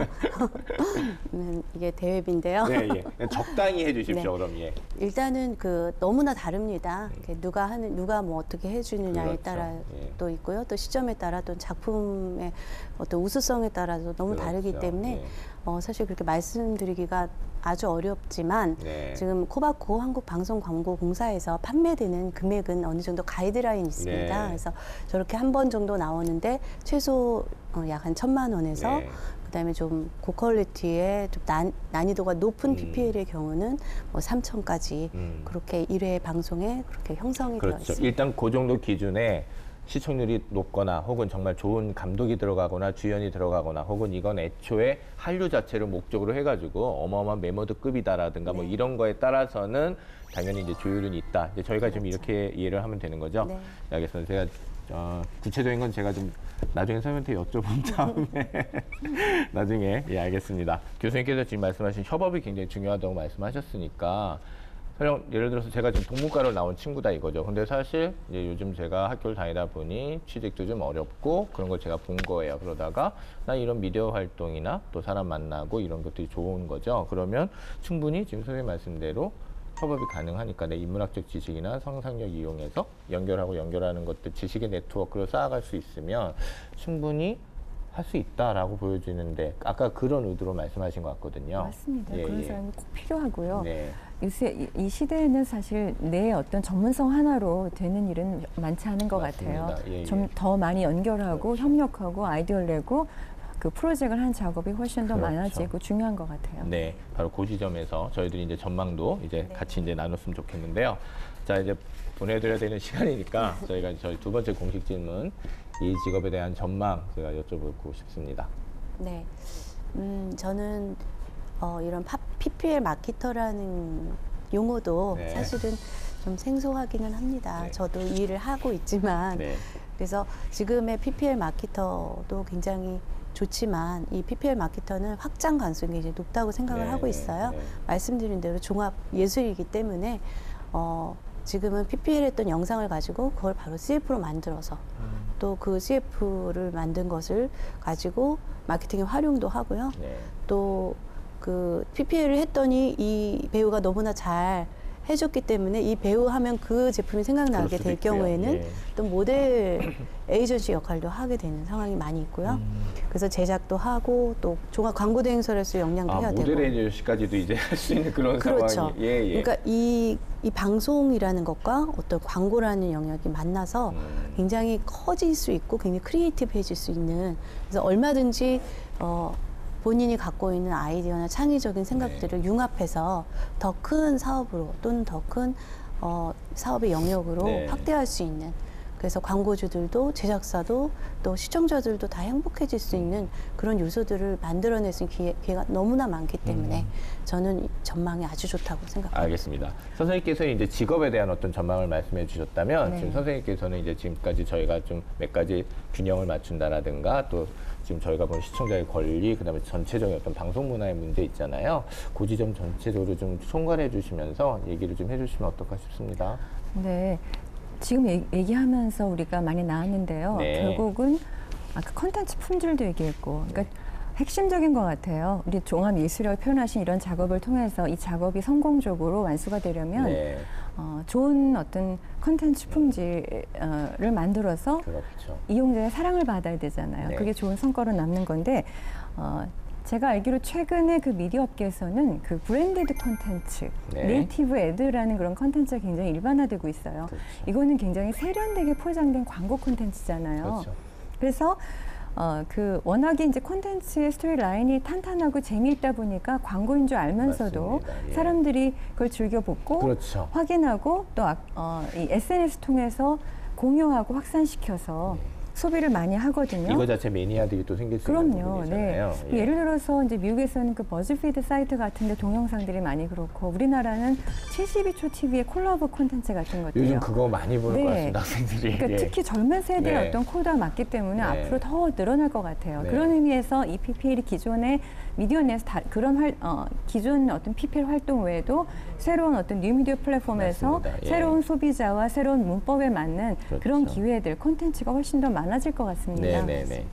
이게 대회비인데요. 네, 예. 적당히 해주십시오. 네. 그럼 예. 일단은 그 너무나 다릅니다. 이렇게 누가 뭐 어떻게 해주느냐에 그렇죠. 따라 예. 또 있고요. 또 시점에 따라 또 작품의 어떤 우수성에 따라서 너무 그렇죠. 다르기 때문에 예. 사실 그렇게 말씀드리기가 아주 어렵지만 네. 지금 코바코 한국방송광고공사에서 판매되는 금액은 어느 정도 가이드라인이 있습니다. 네. 그래서 저렇게 한 번 정도 나오는데 최소 약 한 1,000만 원에서 네. 그다음에 좀 고퀄리티의 좀 난이도가 높은 PPL의 경우는 뭐 3,000까지 그렇게 1회 방송에 그렇게 형성이 되어 그렇죠. 있습니다. 일단 그 정도 기준에 시청률이 높거나 혹은 정말 좋은 감독이 들어가거나 주연이 들어가거나 혹은 이건 애초에 한류 자체를 목적으로 해가지고 어마어마한 메모드급이다라든가 뭐 네. 이런 거에 따라서는 당연히 이제 조율은 있다. 이제 저희가 지금 그렇죠. 이렇게 이해를 하면 되는 거죠. 네. 네, 알겠습니다. 제가 구체적인 건 제가 좀 나중에 선생님한테 여쭤본 다음에 나중에 예 알겠습니다. 교수님께서 지금 말씀하신 협업이 굉장히 중요하다고 말씀하셨으니까 예를 들어서 제가 지금 동문과로 나온 친구다 이거죠. 근데 사실 이제 요즘 제가 학교를 다니다 보니 취직도 좀 어렵고 그런 걸 제가 본 거예요. 그러다가 나 이런 미디어 활동이나 또 사람 만나고 이런 것들이 좋은 거죠. 그러면 충분히 지금 선생님 말씀대로 협업이 가능하니까 내 인문학적 지식이나 상상력 이용해서 연결하는 것들 지식의 네트워크를 쌓아갈 수 있으면 충분히 할 수 있다라고 보여지는데 아까 그런 의도로 말씀하신 것 같거든요. 맞습니다. 예, 그런 예. 사람이 꼭 필요하고요. 네. 요새 이 시대에는 사실 내 어떤 전문성 하나로 되는 일은 많지 않은 것 맞습니다. 같아요. 예, 예. 좀 더 많이 연결하고 그렇죠. 협력하고 아이디어를 내고 그 프로젝트를 하는 작업이 훨씬 더 그렇죠. 많아지고 중요한 것 같아요. 네, 바로 그 지점에서 저희들이 이제 전망도 이제 같이 이제 나눴으면 좋겠는데요. 자, 이제 보내드려야 되는 시간이니까 저희가 저희 두 번째 공식 질문, 이 직업에 대한 전망 제가 여쭤보고 싶습니다. 네, 저는 이런 PPL 마케터라는 용어도 네. 사실은 좀 생소하기는 합니다. 네. 저도 이 일을 하고 있지만 네, 그래서 지금의 PPL 마케터도 굉장히 좋지만 이 PPL 마케터는 확장 가능성이 이제 높다고 생각을 네, 하고 있어요. 네. 말씀드린 대로 종합 예술이기 때문에 지금은 PPL 했던 영상을 가지고 그걸 바로 CF로 만들어서 또 그 CF를 만든 것을 가지고 마케팅에 활용도 하고요. 네. 또 그 PPL을 했더니 이 배우가 너무나 잘 해줬기 때문에 이 배우 하면 그 제품이 생각나게 그럴 수도 될 있고요. 경우에는 예. 또 모델 에이전시 역할도 하게 되는 상황이 많이 있고요. 그래서 제작도 하고 또 종합 광고 대행사로서 역량도 해야 되고. 모델 에이전시까지도 이제 할 수 있는 그런 그렇죠. 상황이. 예, 예. 그러니까 이 방송이라는 것과 어떤 광고라는 영역이 만나서 굉장히 커질 수 있고 굉장히 크리에이티브해질 수 있는 그래서 얼마든지 본인이 갖고 있는 아이디어나 창의적인 생각들을 융합해서 더 큰 사업으로 또는 더 큰 사업의 영역으로 네. 확대할 수 있는 그래서 광고주들도 제작사도 또 시청자들도 다 행복해질 수 있는 그런 요소들을 만들어낼 수 있는 기회가 너무나 많기 때문에 저는 이 전망이 아주 좋다고 생각합니다. 알겠습니다. 선생님께서 이제 직업에 대한 어떤 전망을 말씀해 주셨다면 네. 지금 선생님께서는 이제 지금까지 저희가 좀 몇 가지 균형을 맞춘다라든가 또 지금 저희가 본 시청자의 권리 그다음에 전체적인 어떤 방송 문화의 문제 있잖아요. 그 지점 전체적으로 좀 총괄해 주시면서 얘기를 좀 해주시면 어떨까 싶습니다. 네. 지금 얘기하면서 우리가 많이 나왔는데요. 네. 결국은 아까 컨텐츠 품질도 얘기했고, 그러니까 핵심적인 것 같아요. 우리 종합 예술이라고 표현하신 이런 작업을 통해서 이 작업이 성공적으로 완수가 되려면 네, 좋은 어떤 컨텐츠 품질을 만들어서 그렇죠. 이용자의 사랑을 받아야 되잖아요. 네. 그게 좋은 성과로 남는 건데 제가 알기로 최근에 그 미디어 업계에서는 그 브랜디드 콘텐츠, 네. 네이티브 애드라는 그런 콘텐츠가 굉장히 일반화되고 있어요. 그렇죠. 이거는 굉장히 세련되게 포장된 광고 콘텐츠잖아요. 그렇죠. 그래서 그 워낙에 이제 콘텐츠의 스토리 라인이 탄탄하고 재미있다 보니까 광고인 줄 알면서도 맞습니다. 예. 사람들이 그걸 즐겨보고 그렇죠. 확인하고 또 이 SNS 통해서 공유하고 확산시켜서 소비를 많이 하거든요. 이거 자체 매니아들이 또 생길 수 있는 그럼요. 부분이잖아요. 네. 예를 들어서 이제 미국에서는 그 버즈피드 사이트 같은데 동영상들이 많이 그렇고 우리나라는 72초 TV의 콜라보 콘텐츠 같은 것들요. 요즘 그거 많이 보는 것 같습니다, 학생들이. 그러니까 예. 특히 젊은 세대의 네. 어떤 코드가 맞기 때문에 네. 앞으로 더 늘어날 것 같아요. 네. 그런 의미에서 이 PPL이 기존의 미디어 내에서 그런 기존 어떤 PPL 활동 외에도 새로운 어떤 뉴미디어 플랫폼에서 맞습니다. 예. 새로운 소비자와 새로운 문법에 맞는 그렇죠. 그런 기회들, 콘텐츠가 훨씬 더 많아질 것 같습니다. 네네네.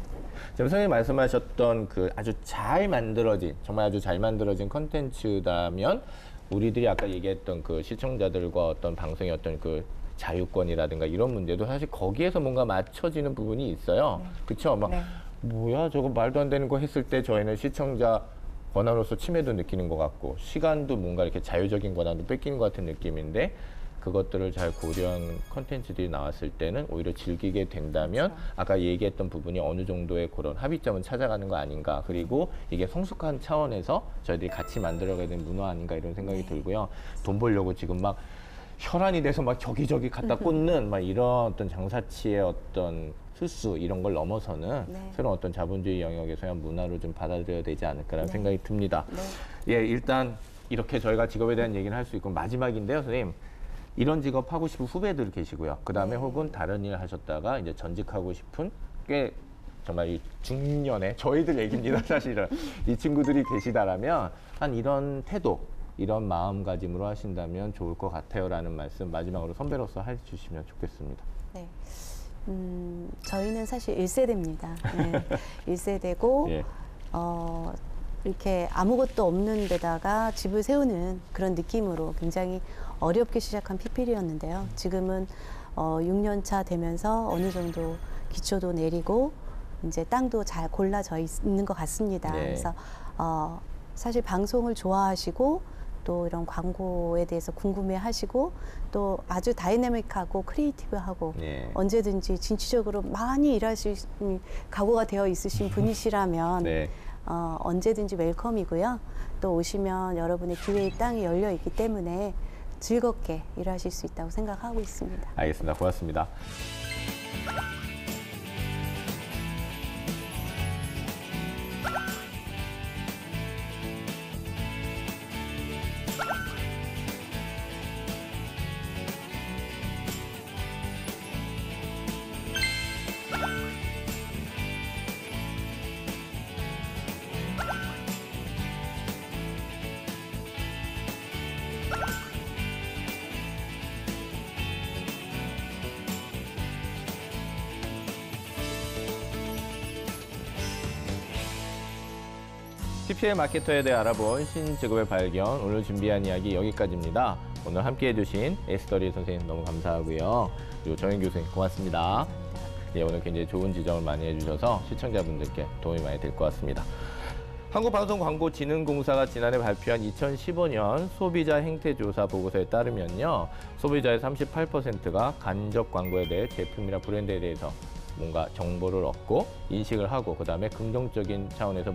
지금 선생님 말씀하셨던 그 아주 잘 만들어진, 정말 아주 잘 만들어진 컨텐츠다면 우리들이 아까 얘기했던 그 시청자들과 어떤 방송의 어떤 그 자유권이라든가 이런 문제도 사실 거기에서 뭔가 맞춰지는 부분이 있어요. 그렇죠? 막 네. 뭐야 저거 말도 안 되는 거 했을 때 저희는 시청자 권한으로서 침해도 느끼는 것 같고 시간도 뭔가 이렇게 자유적인 권한도 뺏기는 것 같은 느낌인데 그것들을 잘 고려한 컨텐츠들이 나왔을 때는 오히려 즐기게 된다면 그렇죠. 아까 얘기했던 부분이 어느 정도의 그런 합의점은 찾아가는 거 아닌가. 그리고 이게 성숙한 차원에서 저희들이 같이 만들어가야 되는 문화 아닌가 이런 생각이 들고요. 돈 벌려고 지금 막 혈안이 돼서 막 저기저기 갖다 꽂는 막 이런 어떤 장사치의 어떤 수수 이런 걸 넘어서는 네. 새로운 어떤 자본주의 영역에서의 문화로 좀 받아들여야 되지 않을까라는 생각이 듭니다. 네. 예, 일단 이렇게 저희가 직업에 대한 얘기를 할 수 있고 마지막인데요, 선생님. 이런 직업 하고 싶은 후배들 계시고요. 그 다음에 혹은 다른 일 하셨다가 이제 전직하고 싶은 꽤 정말 이 중년의 저희들 얘기입니다, 사실은. 이 친구들이 계시다라면 한 이런 태도, 이런 마음가짐으로 하신다면 좋을 것 같아요라는 말씀 마지막으로 선배로서 해주시면 좋겠습니다. 네. 저희는 사실 1세대입니다. 네. 1세대고, 예. 이렇게 아무것도 없는 데다가 집을 세우는 그런 느낌으로 굉장히 어렵게 시작한 PPL이었는데요. 지금은 6년 차 되면서 어느 정도 기초도 내리고 이제 땅도 잘 골라져 있는 것 같습니다. 네. 그래서 사실 방송을 좋아하시고 또 이런 광고에 대해서 궁금해하시고 또 아주 다이내믹하고 크리에이티브하고 네. 언제든지 진취적으로 많이 일하실 각오가 되어 있으신 분이시라면 네. 언제든지 웰컴이고요. 또 오시면 여러분의 기회의 땅이 열려 있기 때문에 즐겁게 일하실 수 있다고 생각하고 있습니다. 알겠습니다. 고맙습니다. PPL 마케터에 대해 알아본 신직업의 발견, 오늘 준비한 이야기 여기까지입니다. 오늘 함께 해주신 에스더리 선생님 너무 감사하고요. 그리고 정현 교수님 고맙습니다. 예, 오늘 굉장히 좋은 지적을 많이 해주셔서 시청자분들께 도움이 많이 될 것 같습니다. 한국방송광고진흥공사가 지난해 발표한 2015년 소비자 행태조사 보고서에 따르면요. 소비자의 38%가 간접 광고에 대해 제품이나 브랜드에 대해서 뭔가 정보를 얻고 인식을 하고 그다음에 긍정적인 차원에서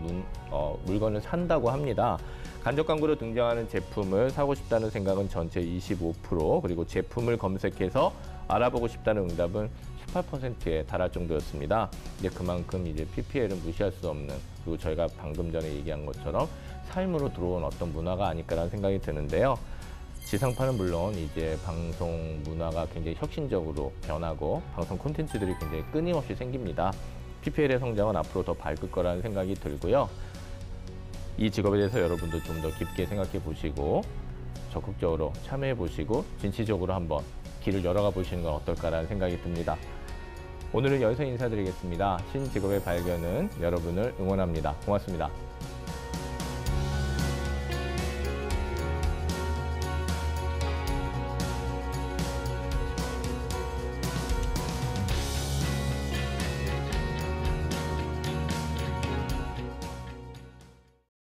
물건을 산다고 합니다. 간접 광고로 등장하는 제품을 사고 싶다는 생각은 전체 25%, 그리고 제품을 검색해서 알아보고 싶다는 응답은 18%에 달할 정도였습니다. 이제 그만큼 이제 PPL은 무시할 수 없는, 그리고 저희가 방금 전에 얘기한 것처럼 삶으로 들어온 어떤 문화가 아닐까라는 생각이 드는데요. 지상파는 물론 이제 방송 문화가 굉장히 혁신적으로 변하고 방송 콘텐츠들이 굉장히 끊임없이 생깁니다. PPL의 성장은 앞으로 더 밝을 거라는 생각이 들고요. 이 직업에 대해서 여러분도 좀 더 깊게 생각해 보시고 적극적으로 참여해 보시고 진취적으로 한번 길을 열어가 보시는 건 어떨까라는 생각이 듭니다. 오늘은 여기서 인사드리겠습니다. 신직업의 발견은 여러분을 응원합니다. 고맙습니다.